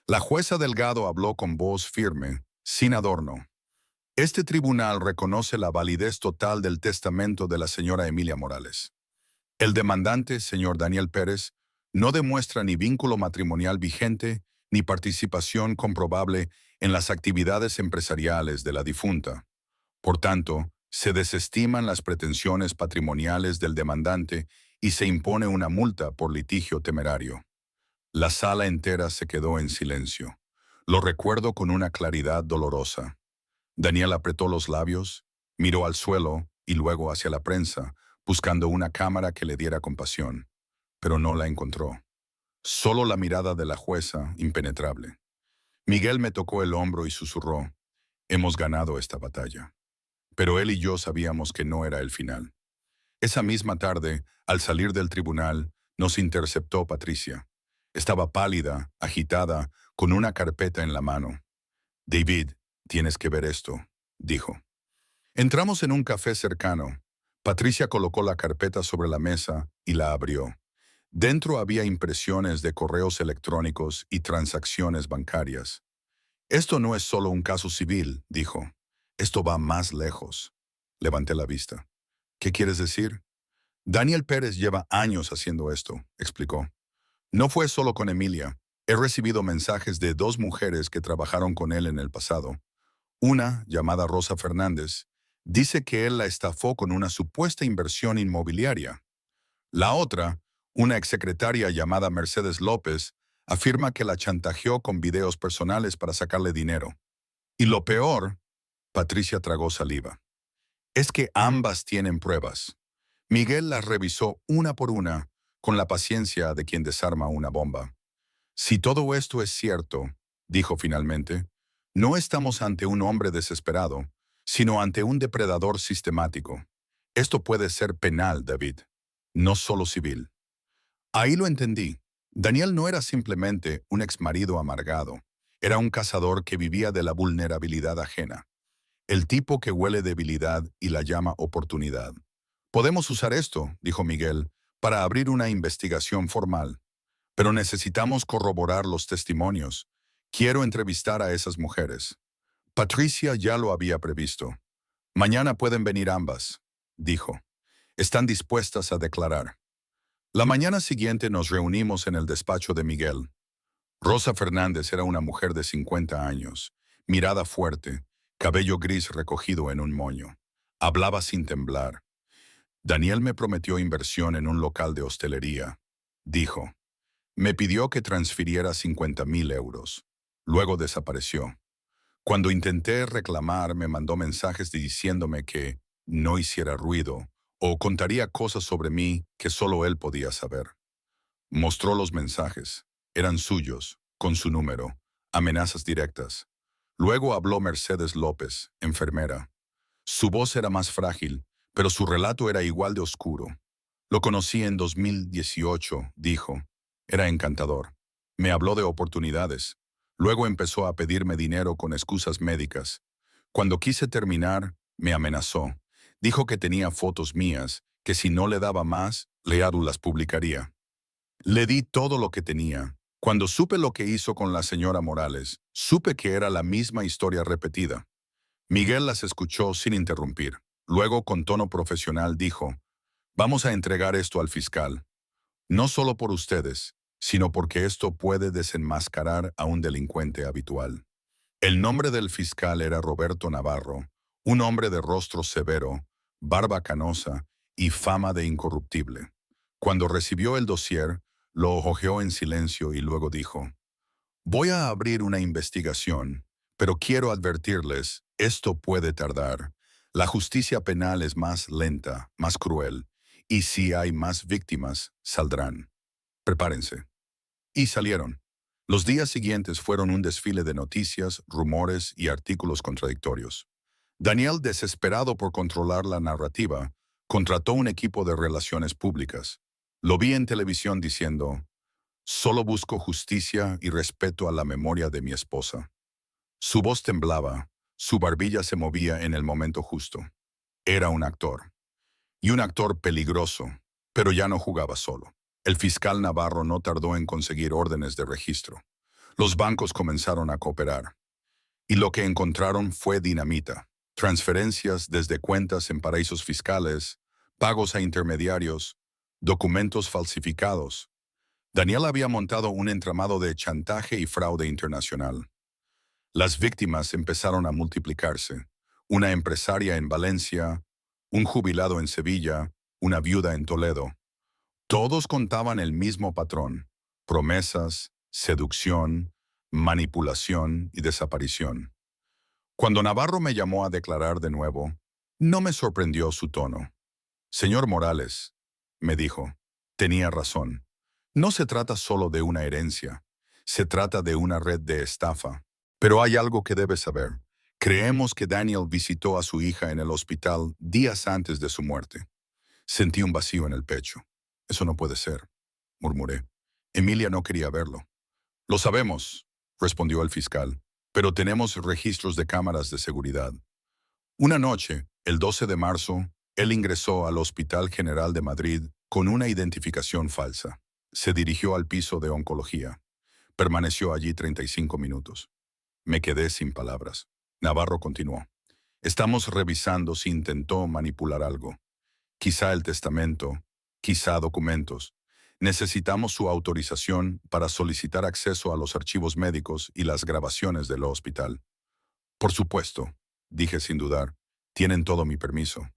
La jueza Delgado habló con voz firme, sin adorno. Este tribunal reconoce la validez total del testamento de la señora Emilia Morales. El demandante, señor Daniel Pérez, no demuestra ni vínculo matrimonial vigente ni participación comprobable en las actividades empresariales de la difunta. Por tanto, se desestiman las pretensiones patrimoniales del demandante y se impone una multa por litigio temerario. La sala entera se quedó en silencio. Lo recuerdo con una claridad dolorosa. Daniel apretó los labios, miró al suelo y luego hacia la prensa, buscando una cámara que le diera compasión, pero no la encontró. Solo la mirada de la jueza, impenetrable. Miguel me tocó el hombro y susurró, «Hemos ganado esta batalla». Pero él y yo sabíamos que no era el final. Esa misma tarde, al salir del tribunal, nos interceptó Patricia. Estaba pálida, agitada, con una carpeta en la mano. «David, tienes que ver esto», dijo. Entramos en un café cercano. Patricia colocó la carpeta sobre la mesa y la abrió. Dentro había impresiones de correos electrónicos y transacciones bancarias. «Esto no es solo un caso civil», dijo. «Esto va más lejos». Levanté la vista. «¿Qué quieres decir?» «Daniel Pérez lleva años haciendo esto», explicó. «No fue solo con Emilia. He recibido mensajes de dos mujeres que trabajaron con él en el pasado. Una, llamada Rosa Fernández, dice que él la estafó con una supuesta inversión inmobiliaria. La otra, una exsecretaria llamada Mercedes López, afirma que la chantajeó con videos personales para sacarle dinero. Y lo peor, Patricia tragó saliva, es que ambas tienen pruebas. Miguel las revisó una por una, con la paciencia de quien desarma una bomba. «Si todo esto es cierto», dijo finalmente, «no estamos ante un hombre desesperado, sino ante un depredador sistemático. Esto puede ser penal, David, no solo civil». Ahí lo entendí. Daniel no era simplemente un exmarido amargado. Era un cazador que vivía de la vulnerabilidad ajena. El tipo que huele debilidad y la llama oportunidad. «Podemos usar esto», dijo Miguel, «para abrir una investigación formal. Pero necesitamos corroborar los testimonios. Quiero entrevistar a esas mujeres». Patricia ya lo había previsto. «Mañana pueden venir ambas», dijo. «Están dispuestas a declarar». La mañana siguiente nos reunimos en el despacho de Miguel. Rosa Fernández era una mujer de 50 años, mirada fuerte, cabello gris recogido en un moño. Hablaba sin temblar. «Daniel me prometió inversión en un local de hostelería», dijo. «Me pidió que transfiriera 50,000 euros. Luego desapareció. Cuando intenté reclamar, me mandó mensajes diciéndome que no hiciera ruido o contaría cosas sobre mí que solo él podía saber. Mostró los mensajes. Eran suyos, con su número, amenazas directas. Luego habló Mercedes López, enfermera. Su voz era más frágil, pero su relato era igual de oscuro. «Lo conocí en 2018», dijo. «Era encantador. Me habló de oportunidades. Luego empezó a pedirme dinero con excusas médicas. Cuando quise terminar, me amenazó. Dijo que tenía fotos mías, que si no le daba más, Leadu las publicaría. Le di todo lo que tenía. Cuando supe lo que hizo con la señora Morales, supe que era la misma historia repetida». Miguel las escuchó sin interrumpir. Luego, con tono profesional, dijo, «Vamos a entregar esto al fiscal. No solo por ustedes, sino porque esto puede desenmascarar a un delincuente habitual». El nombre del fiscal era Roberto Navarro, un hombre de rostro severo, barba canosa y fama de incorruptible. Cuando recibió el dossier, lo hojeó en silencio y luego dijo, «Voy a abrir una investigación, pero quiero advertirles, esto puede tardar. La justicia penal es más lenta, más cruel, y si hay más víctimas, saldrán. Prepárense». Y salieron. Los días siguientes fueron un desfile de noticias, rumores y artículos contradictorios. Daniel, desesperado por controlar la narrativa, contrató un equipo de relaciones públicas. Lo vi en televisión diciendo, «Solo busco justicia y respeto a la memoria de mi esposa». Su voz temblaba, su barbilla se movía en el momento justo. Era un actor. Y un actor peligroso, pero ya no jugaba solo. El fiscal Navarro no tardó en conseguir órdenes de registro. Los bancos comenzaron a cooperar. Y lo que encontraron fue dinamita. Transferencias desde cuentas en paraísos fiscales, pagos a intermediarios, documentos falsificados. Daniel había montado un entramado de chantaje y fraude internacional. Las víctimas empezaron a multiplicarse. Una empresaria en Valencia, un jubilado en Sevilla, una viuda en Toledo. Todos contaban el mismo patrón: promesas, seducción, manipulación y desaparición. Cuando Navarro me llamó a declarar de nuevo, no me sorprendió su tono. «Señor Morales», me dijo, tenía razón. No se trata solo de una herencia, se trata de una red de estafa. Pero hay algo que debe saber. Creemos que Daniel visitó a su hija en el hospital días antes de su muerte. Sentí un vacío en el pecho. «Eso no puede ser», murmuré. «Emilia no quería verlo». «Lo sabemos», respondió el fiscal, «pero tenemos registros de cámaras de seguridad». Una noche, el 12 de marzo, él ingresó al Hospital General de Madrid con una identificación falsa. Se dirigió al piso de oncología. Permaneció allí 35 minutos. Me quedé sin palabras. Navarro continuó. «Estamos revisando si intentó manipular algo. Quizá el testamento, quizá documentos. Necesitamos su autorización para solicitar acceso a los archivos médicos y las grabaciones del hospital». «Por supuesto», dije sin dudar. «Tienen todo mi permiso».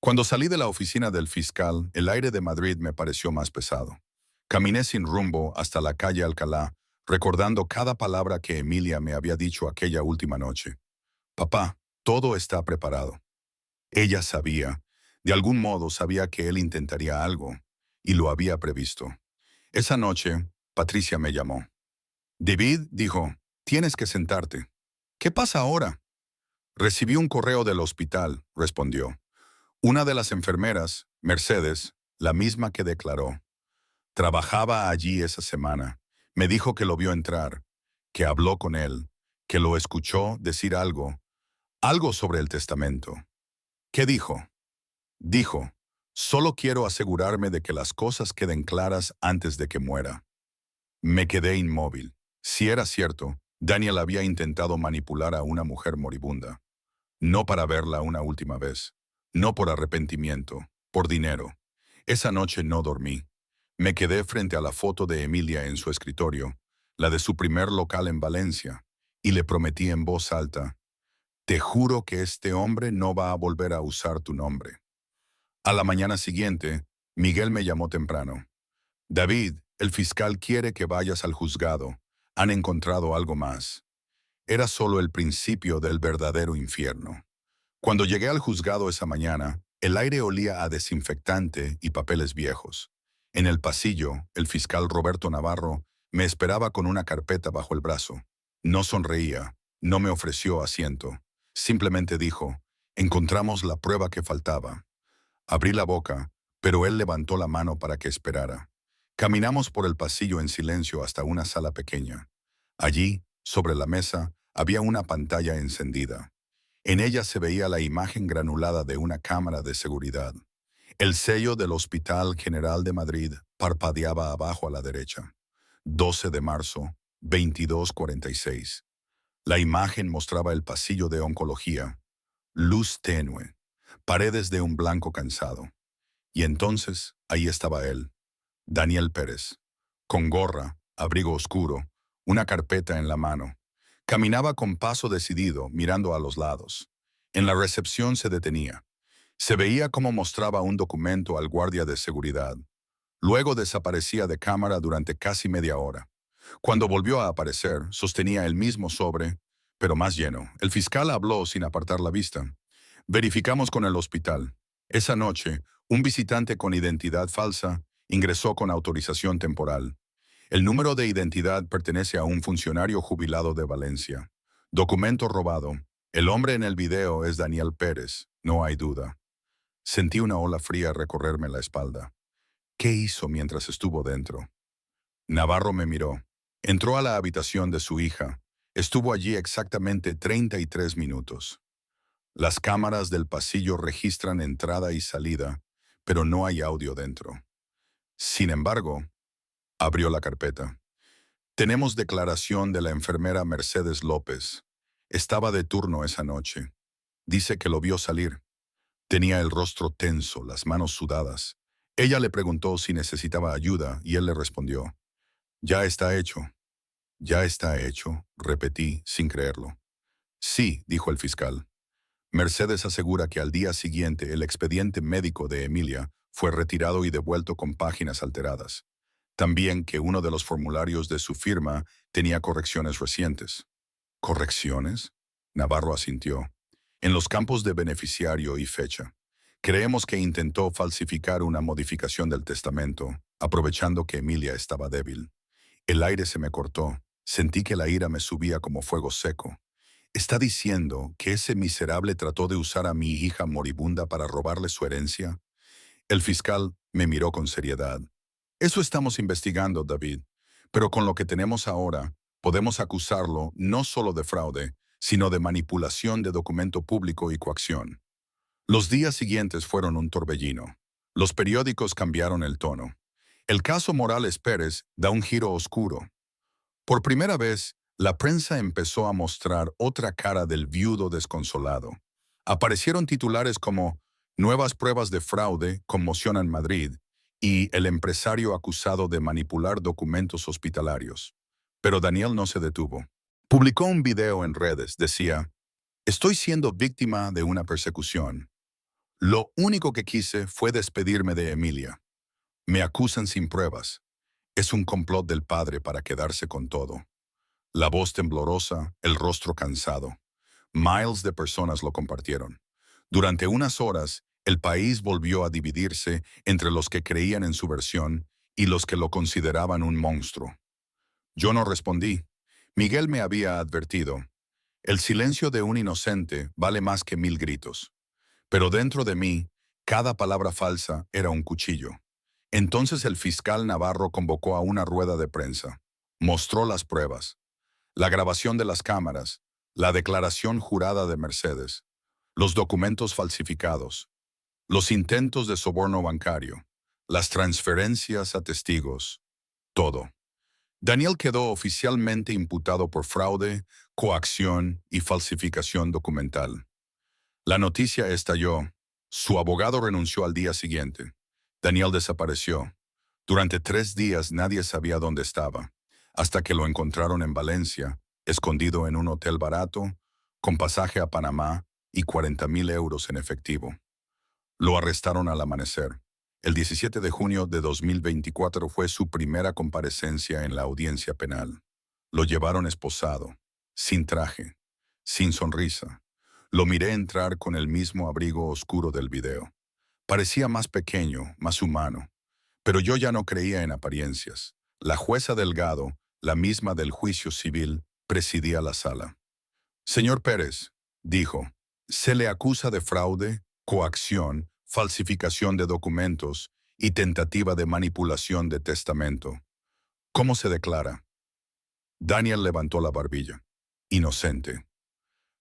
Cuando salí de la oficina del fiscal, el aire de Madrid me pareció más pesado. Caminé sin rumbo hasta la calle Alcalá, recordando cada palabra que Emilia me había dicho aquella última noche. «Papá, todo está preparado». Ella sabía, de algún modo sabía que él intentaría algo, y lo había previsto. Esa noche, Patricia me llamó. «David», dijo, «tienes que sentarte». «¿Qué pasa ahora?» «Recibí un correo del hospital», respondió. Una de las enfermeras, Mercedes, la misma que declaró, trabajaba allí esa semana. Me dijo que lo vio entrar, que habló con él, que lo escuchó decir algo sobre el testamento. ¿Qué dijo? Dijo, «Solo quiero asegurarme de que las cosas queden claras antes de que muera». Me quedé inmóvil. Si era cierto, Daniel había intentado manipular a una mujer moribunda. No para verla una última vez, no por arrepentimiento, por dinero. Esa noche no dormí. Me quedé frente a la foto de Emilia en su escritorio, la de su primer local en Valencia, y le prometí en voz alta, «Te juro que este hombre no va a volver a usar tu nombre». A la mañana siguiente, Miguel me llamó temprano. «David, el fiscal quiere que vayas al juzgado. Han encontrado algo más». Era solo el principio del verdadero infierno. Cuando llegué al juzgado esa mañana, el aire olía a desinfectante y papeles viejos. En el pasillo, el fiscal Roberto Navarro me esperaba con una carpeta bajo el brazo. No sonreía, no me ofreció asiento. Simplemente dijo, «Encontramos la prueba que faltaba». Abrí la boca, pero él levantó la mano para que esperara. Caminamos por el pasillo en silencio hasta una sala pequeña. Allí, sobre la mesa, había una pantalla encendida. En ella se veía la imagen granulada de una cámara de seguridad. El sello del Hospital General de Madrid parpadeaba abajo a la derecha. 12 de marzo, 22:46. La imagen mostraba el pasillo de oncología. Luz tenue, paredes de un blanco cansado. Y entonces, ahí estaba él, Daniel Pérez, con gorra, abrigo oscuro, una carpeta en la mano. Caminaba con paso decidido, mirando a los lados. En la recepción se detenía. Se veía cómo mostraba un documento al guardia de seguridad. Luego desaparecía de cámara durante casi media hora. Cuando volvió a aparecer, sostenía el mismo sobre, pero más lleno. El fiscal habló sin apartar la vista. «Verificamos con el hospital. Esa noche, un visitante con identidad falsa ingresó con autorización temporal. El número de identidad pertenece a un funcionario jubilado de Valencia. Documento robado. El hombre en el video es Daniel Pérez, no hay duda. Sentí una ola fría recorrerme la espalda. ¿Qué hizo mientras estuvo dentro? Navarro me miró. Entró a la habitación de su hija. Estuvo allí exactamente 33 minutos. Las cámaras del pasillo registran entrada y salida, pero no hay audio dentro. Sin embargo, abrió la carpeta. Tenemos declaración de la enfermera Mercedes López. Estaba de turno esa noche. Dice que lo vio salir. Tenía el rostro tenso, las manos sudadas. Ella le preguntó si necesitaba ayuda y él le respondió, «Ya está hecho». «Ya está hecho», repetí sin creerlo. «Sí», dijo el fiscal. Mercedes asegura que al día siguiente el expediente médico de Emilia fue retirado y devuelto con páginas alteradas. También que uno de los formularios de su firma tenía correcciones recientes. ¿Correcciones? Navarro asintió. En los campos de beneficiario y fecha. Creemos que intentó falsificar una modificación del testamento, aprovechando que Emilia estaba débil. El aire se me cortó. Sentí que la ira me subía como fuego seco. ¿Está diciendo que ese miserable trató de usar a mi hija moribunda para robarle su herencia? El fiscal me miró con seriedad. Eso estamos investigando, David. Pero con lo que tenemos ahora, podemos acusarlo no solo de fraude, sino de manipulación de documento público y coacción. Los días siguientes fueron un torbellino. Los periódicos cambiaron el tono. El caso Morales Pérez da un giro oscuro. Por primera vez, la prensa empezó a mostrar otra cara del viudo desconsolado. Aparecieron titulares como «Nuevas pruebas de fraude conmocionan Madrid» y «El empresario acusado de manipular documentos hospitalarios». Pero Daniel no se detuvo. Publicó un video en redes, decía, «Estoy siendo víctima de una persecución. Lo único que quise fue despedirme de Emilia. Me acusan sin pruebas. Es un complot del padre para quedarse con todo». La voz temblorosa, el rostro cansado. Miles de personas lo compartieron. Durante unas horas, el país volvió a dividirse entre los que creían en su versión y los que lo consideraban un monstruo. Yo no respondí. Miguel me había advertido. El silencio de un inocente vale más que 1000 gritos. Pero dentro de mí, cada palabra falsa era un cuchillo. Entonces el fiscal Navarro convocó a una rueda de prensa. Mostró las pruebas. La grabación de las cámaras, la declaración jurada de Mercedes, los documentos falsificados, los intentos de soborno bancario, las transferencias a testigos, todo. Daniel quedó oficialmente imputado por fraude, coacción y falsificación documental. La noticia estalló. Su abogado renunció al día siguiente. Daniel desapareció. Durante 3 días nadie sabía dónde estaba, hasta que lo encontraron en Valencia, escondido en un hotel barato, con pasaje a Panamá y 40.000 euros en efectivo. Lo arrestaron al amanecer. El 17 de junio de 2024 fue su primera comparecencia en la audiencia penal. Lo llevaron esposado, sin traje, sin sonrisa. Lo miré entrar con el mismo abrigo oscuro del video. Parecía más pequeño, más humano. Pero yo ya no creía en apariencias. La jueza Delgado, la misma del juicio civil, presidía la sala. «Señor Pérez», dijo, «se le acusa de fraude, coacción, falsificación de documentos y tentativa de manipulación de testamento. ¿Cómo se declara?» Daniel levantó la barbilla. «Inocente».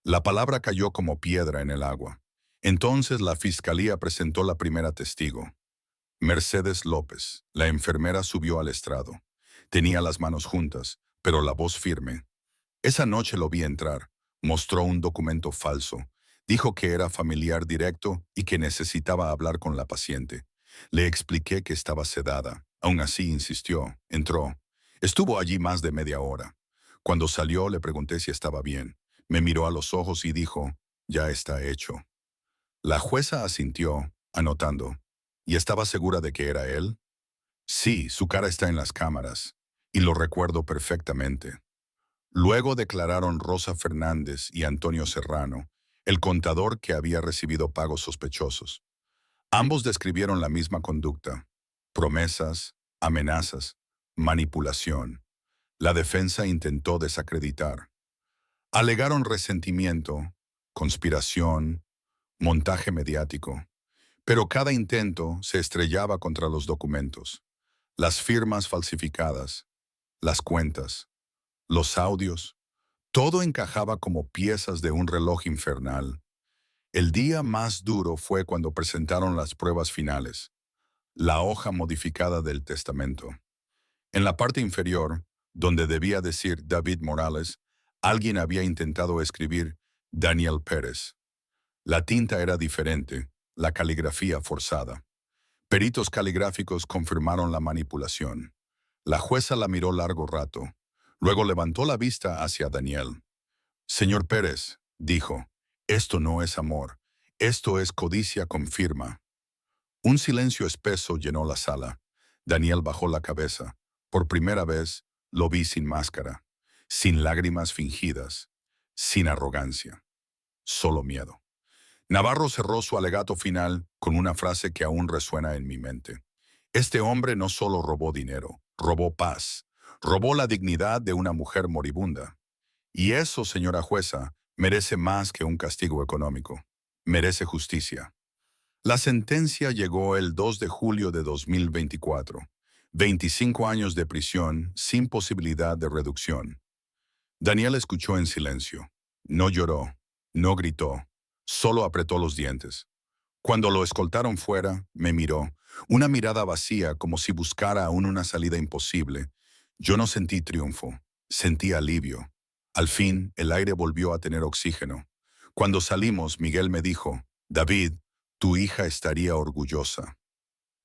La palabra cayó como piedra en el agua. Entonces la fiscalía presentó la primera testigo. Mercedes López, la enfermera, subió al estrado. Tenía las manos juntas, pero la voz firme. Esa noche lo vi entrar. Mostró un documento falso. Dijo que era familiar directo y que necesitaba hablar con la paciente. Le expliqué que estaba sedada. Aún así insistió. Entró. Estuvo allí más de media hora. Cuando salió le pregunté si estaba bien. Me miró a los ojos y dijo, «Ya está hecho». La jueza asintió, anotando. ¿Y estaba segura de que era él? Sí, su cara está en las cámaras, y lo recuerdo perfectamente. Luego declararon Rosa Fernández y Antonio Serrano, el contador que había recibido pagos sospechosos. Ambos describieron la misma conducta: promesas, amenazas, manipulación. La defensa intentó desacreditar. Alegaron resentimiento, conspiración, montaje mediático. Pero cada intento se estrellaba contra los documentos, las firmas falsificadas, las cuentas, los audios. Todo encajaba como piezas de un reloj infernal. El día más duro fue cuando presentaron las pruebas finales, la hoja modificada del testamento. En la parte inferior, donde debía decir David Morales, alguien había intentado escribir Daniel Pérez. La tinta era diferente, la caligrafía forzada. Peritos caligráficos confirmaron la manipulación. La jueza la miró largo rato. Luego levantó la vista hacia Daniel. Señor Pérez, dijo, esto no es amor, esto es codicia con firma. Un silencio espeso llenó la sala. Daniel bajó la cabeza. Por primera vez, lo vi sin máscara, sin lágrimas fingidas, sin arrogancia, solo miedo. Navarro cerró su alegato final con una frase que aún resuena en mi mente. Este hombre no solo robó dinero, robó paz, robó la dignidad de una mujer moribunda. Y eso, señora jueza, merece más que un castigo económico. Merece justicia. La sentencia llegó el 2 de julio de 2024. 25 años de prisión sin posibilidad de reducción. Daniel escuchó en silencio. No lloró, no gritó, solo apretó los dientes. Cuando lo escoltaron fuera, me miró, una mirada vacía como si buscara aún una salida imposible. Yo no sentí triunfo, sentí alivio. Al fin, el aire volvió a tener oxígeno. Cuando salimos, Miguel me dijo, David, tu hija estaría orgullosa.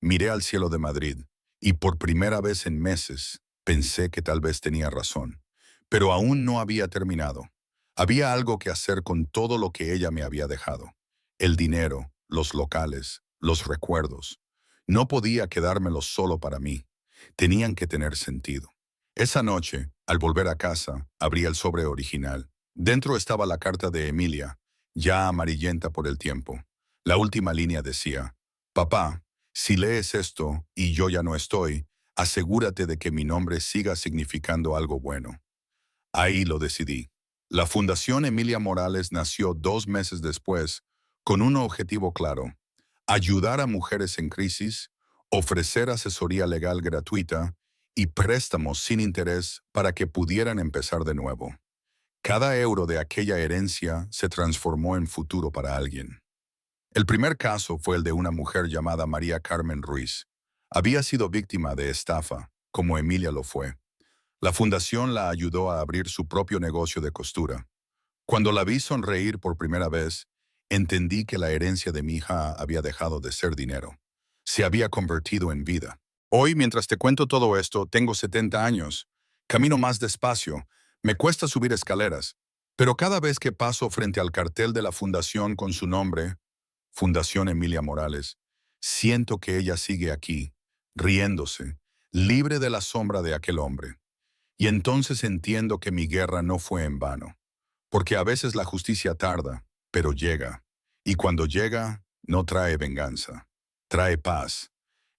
Miré al cielo de Madrid, y por primera vez en meses pensé que tal vez tenía razón. Pero aún no había terminado. Había algo que hacer con todo lo que ella me había dejado. El dinero, los locales, los recuerdos. No podía quedármelos solo para mí. Tenían que tener sentido. Esa noche, al volver a casa, abrí el sobre original. Dentro estaba la carta de Emilia, ya amarillenta por el tiempo. La última línea decía, Papá, si lees esto y yo ya no estoy, asegúrate de que mi nombre siga significando algo bueno. Ahí lo decidí. La Fundación Emilia Morales nació 2 meses después con un objetivo claro: ayudar a mujeres en crisis, ofrecer asesoría legal gratuita y préstamos sin interés para que pudieran empezar de nuevo. Cada euro de aquella herencia se transformó en futuro para alguien. El primer caso fue el de una mujer llamada María Carmen Ruiz. Había sido víctima de estafa, como Emilia lo fue. La fundación la ayudó a abrir su propio negocio de costura. Cuando la vi sonreír por primera vez, entendí que la herencia de mi hija había dejado de ser dinero. Se había convertido en vida. Hoy, mientras te cuento todo esto, tengo 70 años. Camino más despacio. Me cuesta subir escaleras. Pero cada vez que paso frente al cartel de la fundación con su nombre, Fundación Emilia Morales, siento que ella sigue aquí, riéndose, libre de la sombra de aquel hombre. Y entonces entiendo que mi guerra no fue en vano. Porque a veces la justicia tarda, pero llega. Y cuando llega, no trae venganza. Trae paz.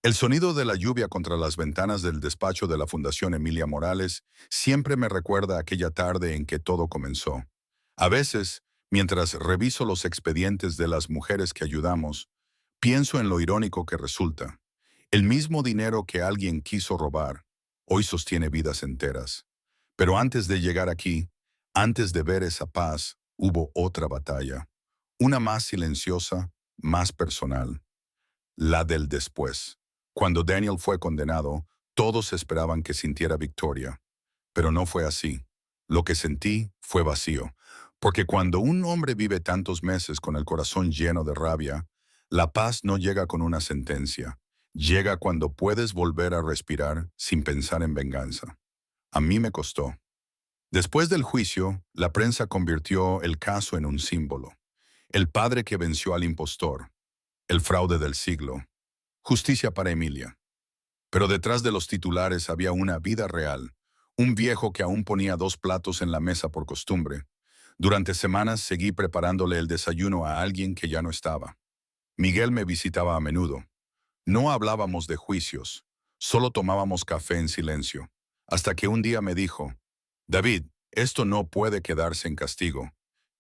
El sonido de la lluvia contra las ventanas del despacho de la Fundación Emilia Morales siempre me recuerda aquella tarde en que todo comenzó. A veces, mientras reviso los expedientes de las mujeres que ayudamos, pienso en lo irónico que resulta. El mismo dinero que alguien quiso robar, hoy sostiene vidas enteras. Pero antes de llegar aquí, antes de ver esa paz, hubo otra batalla. Una más silenciosa, más personal. La del después. Cuando Daniel fue condenado, todos esperaban que sintiera victoria. Pero no fue así. Lo que sentí fue vacío. Porque cuando un hombre vive tantos meses con el corazón lleno de rabia, la paz no llega con una sentencia. Llega cuando puedes volver a respirar sin pensar en venganza. A mí me costó. Después del juicio, la prensa convirtió el caso en un símbolo. El padre que venció al impostor. El fraude del siglo. Justicia para Emilia. Pero detrás de los titulares había una vida real. Un viejo que aún ponía 2 platos en la mesa por costumbre. Durante semanas seguí preparándole el desayuno a alguien que ya no estaba. Miguel me visitaba a menudo. No hablábamos de juicios, Solo tomábamos café en silencio, hasta que un día me dijo, David, esto no puede quedarse en castigo.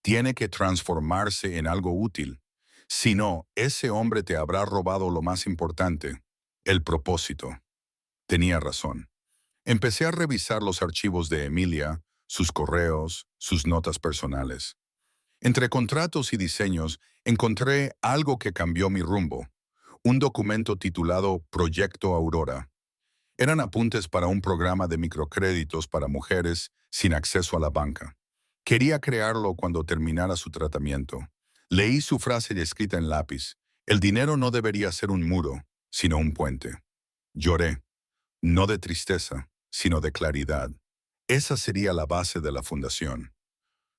Tiene que transformarse en algo útil. Si no, ese hombre te habrá robado lo más importante, el propósito. Tenía razón. Empecé a revisar los archivos de Emilia, sus correos, sus notas personales. Entre contratos y diseños, encontré algo que cambió mi rumbo. Un documento titulado Proyecto Aurora. Eran apuntes para un programa de microcréditos para mujeres sin acceso a la banca. Quería crearlo cuando terminara su tratamiento. Leí su frase escrita en lápiz. El dinero no debería ser un muro, sino un puente. Lloré, no de tristeza, sino de claridad. Esa sería la base de la fundación.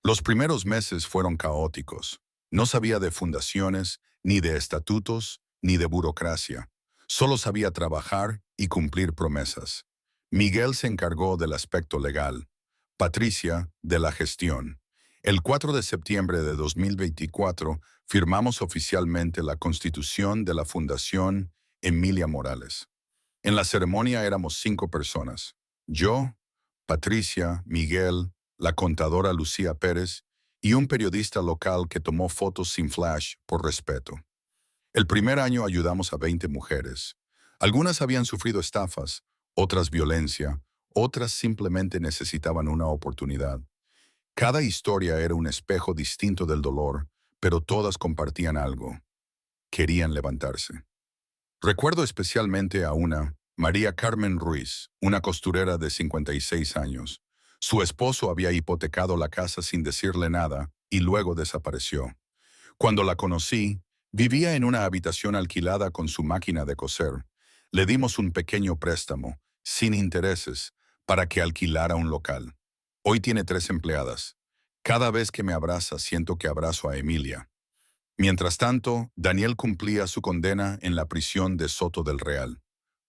Los primeros meses fueron caóticos. No sabía de fundaciones, ni de estatutos, ni de burocracia. Solo sabía trabajar y cumplir promesas. Miguel se encargó del aspecto legal, Patricia de la gestión. El 4 de septiembre de 2024 firmamos oficialmente la constitución de la Fundación Emilia Morales. En la ceremonia éramos 5 personas. Yo, Patricia, Miguel, la contadora Lucía Pérez y un periodista local que tomó fotos sin flash por respeto. El primer año ayudamos a 20 mujeres. Algunas habían sufrido estafas, otras violencia, otras simplemente necesitaban una oportunidad. Cada historia era un espejo distinto del dolor, pero todas compartían algo. Querían levantarse. Recuerdo especialmente a una, María Carmen Ruiz, una costurera de 56 años. Su esposo había hipotecado la casa sin decirle nada y luego desapareció. Cuando la conocí, vivía en una habitación alquilada con su máquina de coser. Le dimos un pequeño préstamo, sin intereses, para que alquilara un local. Hoy tiene 3 empleadas. Cada vez que me abraza siento que abrazo a Emilia. Mientras tanto, Daniel cumplía su condena en la prisión de Soto del Real.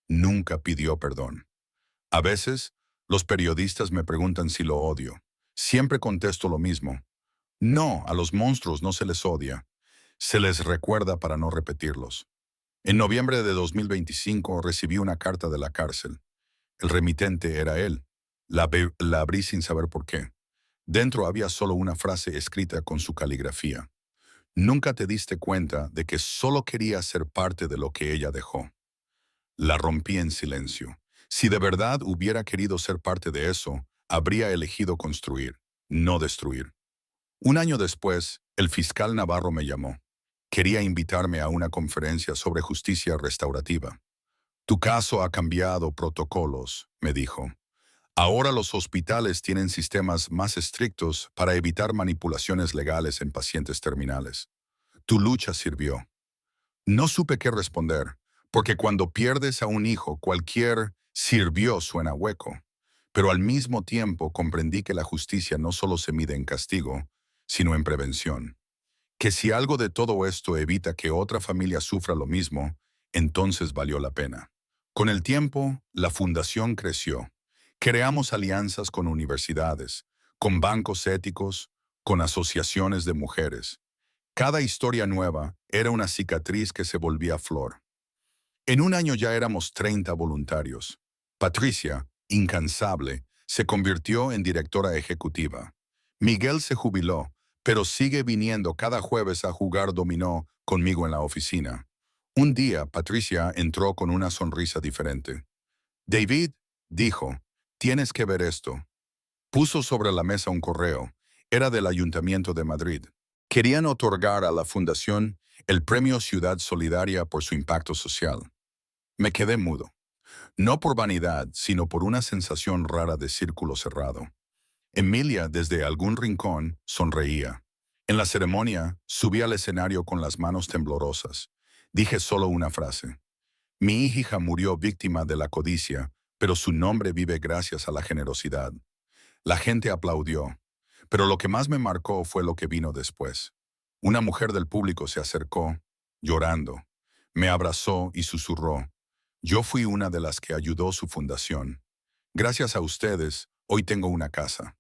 Nunca pidió perdón. A veces, los periodistas me preguntan si lo odio. Siempre contesto lo mismo. No, a los monstruos no se les odia. Se les recuerda para no repetirlos. En noviembre de 2025 recibí una carta de la cárcel. El remitente era él. La abrí sin saber por qué. Dentro había solo una frase escrita con su caligrafía. Nunca te diste cuenta de que solo quería ser parte de lo que ella dejó. La rompí en silencio. Si de verdad hubiera querido ser parte de eso, habría elegido construir, no destruir. Un año después, el fiscal Navarro me llamó. Quería invitarme a una conferencia sobre justicia restaurativa. Tu caso ha cambiado protocolos, me dijo. Ahora los hospitales tienen sistemas más estrictos para evitar manipulaciones legales en pacientes terminales. Tu lucha sirvió. No supe qué responder, porque cuando pierdes a un hijo, cualquier sirvió suena hueco. Pero al mismo tiempo comprendí que la justicia no solo se mide en castigo, sino en prevención. Que si algo de todo esto evita que otra familia sufra lo mismo, entonces valió la pena. Con el tiempo, la fundación creció. Creamos alianzas con universidades, con bancos éticos, con asociaciones de mujeres. Cada historia nueva era una cicatriz que se volvía flor. En un año ya éramos 30 voluntarios. Patricia, incansable, se convirtió en directora ejecutiva. Miguel se jubiló, pero sigue viniendo cada jueves a jugar dominó conmigo en la oficina. Un día, Patricia entró con una sonrisa diferente. David, dijo, tienes que ver esto. Puso sobre la mesa un correo. Era del Ayuntamiento de Madrid. Querían otorgar a la Fundación el Premio Ciudad Solidaria por su impacto social. Me quedé mudo. No por vanidad, sino por una sensación rara de círculo cerrado. Emilia, desde algún rincón, sonreía. En la ceremonia, subí al escenario con las manos temblorosas. Dije solo una frase. Mi hija murió víctima de la codicia, pero su nombre vive gracias a la generosidad. La gente aplaudió, pero lo que más me marcó fue lo que vino después. Una mujer del público se acercó, llorando. Me abrazó y susurró. Yo fui una de las que ayudó su fundación. Gracias a ustedes, hoy tengo una casa.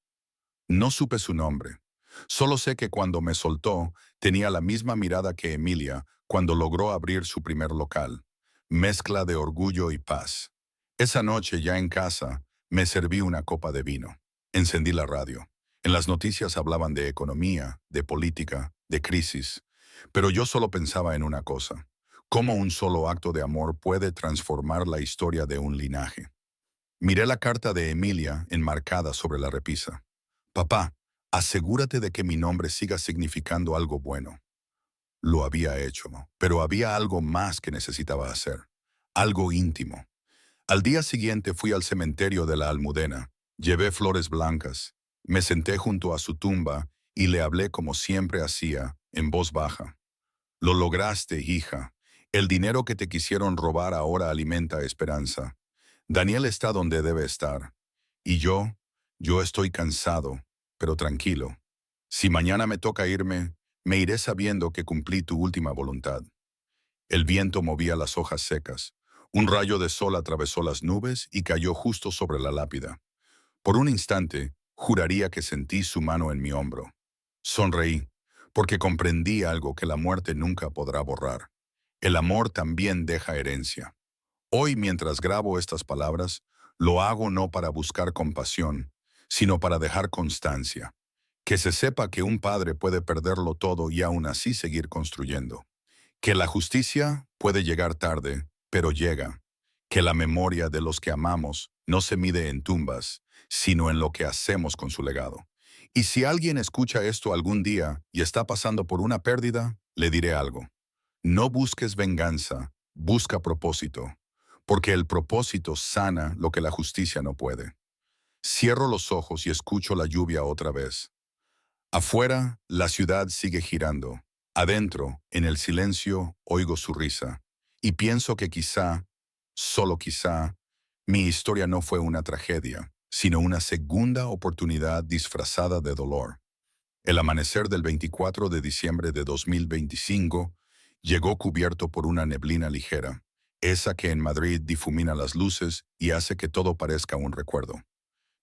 No supe su nombre. Solo sé que cuando me soltó, tenía la misma mirada que Emilia cuando logró abrir su primer local. Mezcla de orgullo y paz. Esa noche, ya en casa, me serví una copa de vino. Encendí la radio. En las noticias hablaban de economía, de política, de crisis. Pero yo solo pensaba en una cosa: cómo un solo acto de amor puede transformar la historia de un linaje. Miré la carta de Emilia enmarcada sobre la repisa. Papá, asegúrate de que mi nombre siga significando algo bueno. Lo había hecho, ¿no? Pero había algo más que necesitaba hacer. Algo íntimo. Al día siguiente fui al cementerio de la Almudena. Llevé flores blancas. Me senté junto a su tumba y le hablé como siempre hacía, en voz baja. Lo lograste, hija. El dinero que te quisieron robar ahora alimenta esperanza. Daniel está donde debe estar. Y yo estoy cansado, pero tranquilo. Si mañana me toca irme, me iré sabiendo que cumplí tu última voluntad. El viento movía las hojas secas. Un rayo de sol atravesó las nubes y cayó justo sobre la lápida. Por un instante, juraría que sentí su mano en mi hombro. Sonreí, porque comprendí algo que la muerte nunca podrá borrar. El amor también deja herencia. Hoy, mientras grabo estas palabras, lo hago no para buscar compasión, sino para dejar constancia. Que se sepa que un padre puede perderlo todo y aún así seguir construyendo. Que la justicia puede llegar tarde, pero llega. Que la memoria de los que amamos no se mide en tumbas, sino en lo que hacemos con su legado. Y si alguien escucha esto algún día y está pasando por una pérdida, le diré algo. No busques venganza, busca propósito, porque el propósito sana lo que la justicia no puede. Cierro los ojos y escucho la lluvia otra vez. Afuera, la ciudad sigue girando. Adentro, en el silencio, oigo su risa. Y pienso que quizá, solo quizá, mi historia no fue una tragedia, sino una segunda oportunidad disfrazada de dolor. El amanecer del 24 de diciembre de 2025 llegó cubierto por una neblina ligera, esa que en Madrid difumina las luces y hace que todo parezca un recuerdo.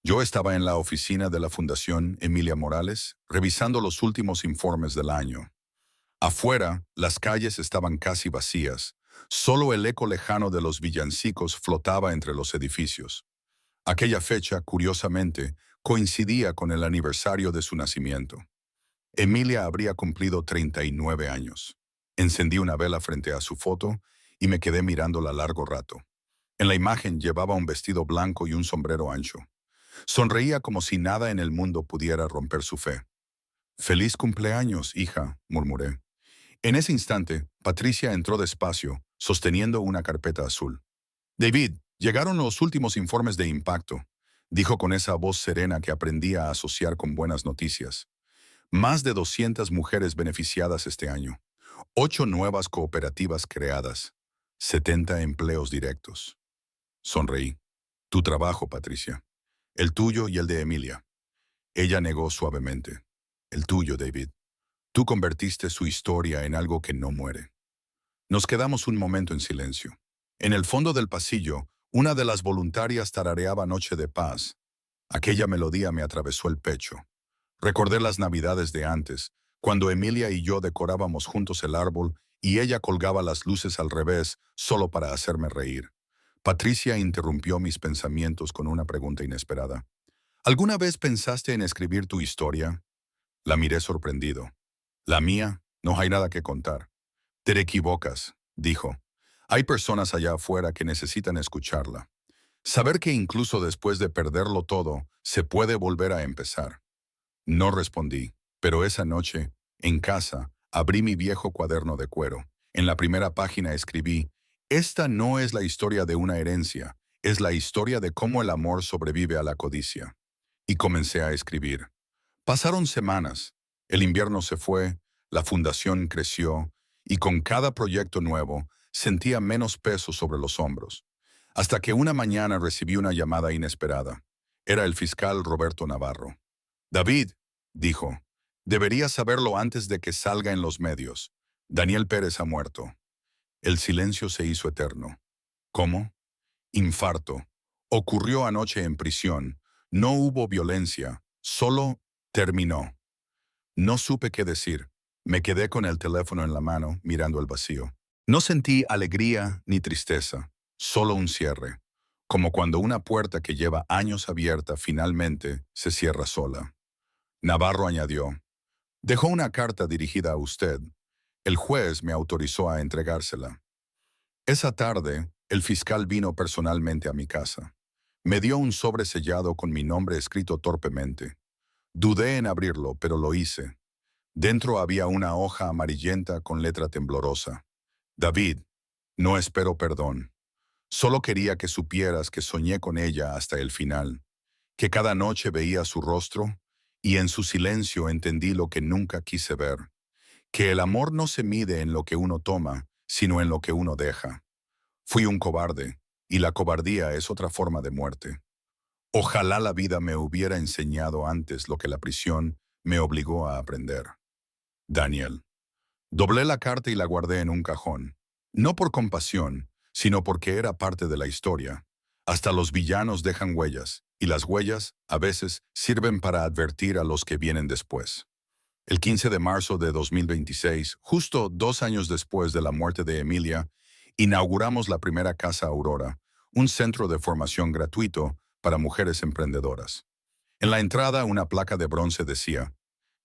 Yo estaba en la oficina de la Fundación Emilia Morales, revisando los últimos informes del año. Afuera, las calles estaban casi vacías. Solo el eco lejano de los villancicos flotaba entre los edificios. Aquella fecha, curiosamente, coincidía con el aniversario de su nacimiento. Emilia habría cumplido 39 años. Encendí una vela frente a su foto y me quedé mirándola largo rato. En la imagen llevaba un vestido blanco y un sombrero ancho. Sonreía como si nada en el mundo pudiera romper su fe. «Feliz cumpleaños, hija», murmuré. En ese instante, Patricia entró despacio, sosteniendo una carpeta azul. «David, llegaron los últimos informes de impacto», dijo con esa voz serena que aprendí a asociar con buenas noticias. Más de 200 mujeres beneficiadas este año. 8 nuevas cooperativas creadas. 70 empleos directos. Sonreí. «Tu trabajo, Patricia. El tuyo y el de Emilia». Ella negó suavemente. «El tuyo, David. Tú convertiste su historia en algo que no muere». Nos quedamos un momento en silencio. En el fondo del pasillo, una de las voluntarias tarareaba Noche de Paz. Aquella melodía me atravesó el pecho. Recordé las navidades de antes, cuando Emilia y yo decorábamos juntos el árbol y ella colgaba las luces al revés solo para hacerme reír. Patricia interrumpió mis pensamientos con una pregunta inesperada. «¿Alguna vez pensaste en escribir tu historia?» La miré sorprendido. «¿La mía? No hay nada que contar». «Te equivocas», dijo. «Hay personas allá afuera que necesitan escucharla. Saber que incluso después de perderlo todo, se puede volver a empezar». No respondí, pero esa noche, en casa, abrí mi viejo cuaderno de cuero. En la primera página escribí: «Esta no es la historia de una herencia, es la historia de cómo el amor sobrevive a la codicia». Y comencé a escribir. Pasaron semanas, el invierno se fue, la fundación creció, y con cada proyecto nuevo sentía menos peso sobre los hombros. Hasta que una mañana recibí una llamada inesperada. Era el fiscal Roberto Navarro. «David», dijo, «deberías saberlo antes de que salga en los medios. Daniel Pérez ha muerto». El silencio se hizo eterno. «¿Cómo?» «Infarto. Ocurrió anoche en prisión. No hubo violencia. Solo terminó». No supe qué decir. Me quedé con el teléfono en la mano, mirando el vacío. No sentí alegría ni tristeza, solo un cierre. como cuando una puerta que lleva años abierta finalmente se cierra sola. Navarro añadió, dejó una carta dirigida a usted. El juez me autorizó a entregársela. Esa tarde, el fiscal vino personalmente a mi casa. Me dio un sobre sellado con mi nombre escrito torpemente. Dudé en abrirlo, pero lo hice. Dentro había una hoja amarillenta con letra temblorosa. David, no espero perdón. Solo quería que supieras que soñé con ella hasta el final, que cada noche veía su rostro y en su silencio entendí lo que nunca quise ver, que el amor no se mide en lo que uno toma, sino en lo que uno deja. Fui un cobarde, y la cobardía es otra forma de muerte. Ojalá la vida me hubiera enseñado antes lo que la prisión me obligó a aprender. Daniel. Doblé la carta y la guardé en un cajón. No por compasión, sino porque era parte de la historia. Hasta los villanos dejan huellas, y las huellas, a veces, sirven para advertir a los que vienen después. El 15 de marzo de 2026, justo 2 años después de la muerte de Emilia, inauguramos la primera Casa Aurora, un centro de formación gratuito para mujeres emprendedoras. En la entrada, una placa de bronce decía,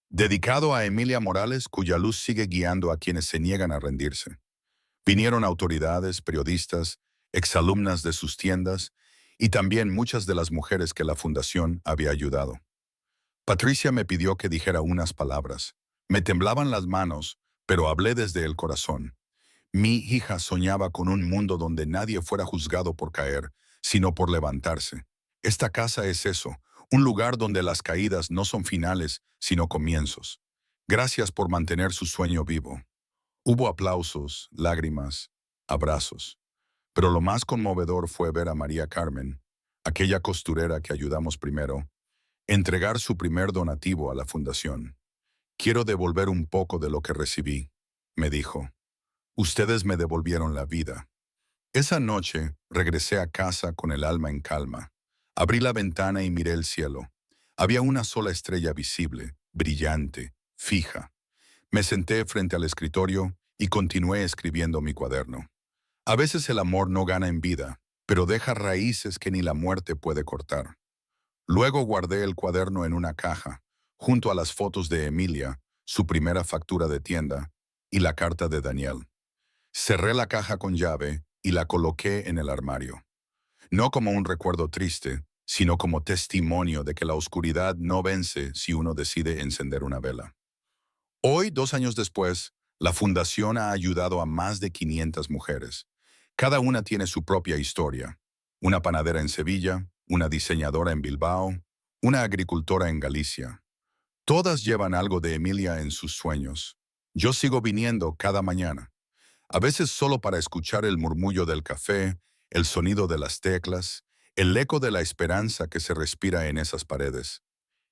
dedicado a Emilia Morales, cuya luz sigue guiando a quienes se niegan a rendirse. Vinieron autoridades, periodistas, exalumnas de sus tiendas y también muchas de las mujeres que la fundación había ayudado. Patricia me pidió que dijera unas palabras. Me temblaban las manos, pero hablé desde el corazón. Mi hija soñaba con un mundo donde nadie fuera juzgado por caer, sino por levantarse. Esta casa es eso, un lugar donde las caídas no son finales, sino comienzos. Gracias por mantener su sueño vivo. Hubo aplausos, lágrimas, abrazos. Pero lo más conmovedor fue ver a María Carmen, aquella costurera que ayudamos primero, entregar su primer donativo a la fundación. Quiero devolver un poco de lo que recibí, me dijo. Ustedes me devolvieron la vida. Esa noche regresé a casa con el alma en calma. Abrí la ventana y miré el cielo. Había una sola estrella visible, brillante, fija. Me senté frente al escritorio y continué escribiendo mi cuaderno. A veces el amor no gana en vida, pero deja raíces que ni la muerte puede cortar. Luego guardé el cuaderno en una caja, junto a las fotos de Emilia, su primera factura de tienda, y la carta de Daniel. Cerré la caja con llave y la coloqué en el armario. No como un recuerdo triste, sino como testimonio de que la oscuridad no vence si uno decide encender una vela. Hoy, 2 años después, la fundación ha ayudado a más de 500 mujeres. Cada una tiene su propia historia. Una panadera en Sevilla, una diseñadora en Bilbao, una agricultora en Galicia. Todas llevan algo de Emilia en sus sueños. Yo sigo viniendo cada mañana, a veces solo para escuchar el murmullo del café, el sonido de las teclas, el eco de la esperanza que se respira en esas paredes.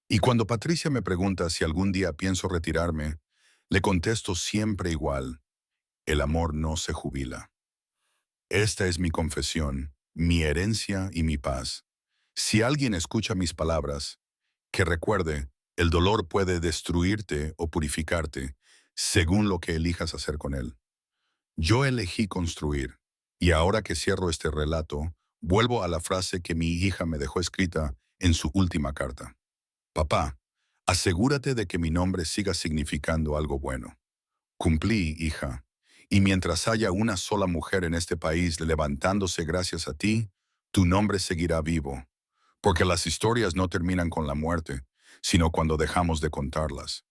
Y cuando Patricia me pregunta si algún día pienso retirarme, le contesto siempre igual, el amor no se jubila. Esta es mi confesión, mi herencia y mi paz. Si alguien escucha mis palabras, que recuerde, el dolor puede destruirte o purificarte, según lo que elijas hacer con él. Yo elegí construir, y ahora que cierro este relato, vuelvo a la frase que mi hija me dejó escrita en su última carta. Papá, asegúrate de que mi nombre siga significando algo bueno. Cumplí, hija, y mientras haya una sola mujer en este país levantándose gracias a ti, tu nombre seguirá vivo, porque las historias no terminan con la muerte, sino cuando dejamos de contarlas.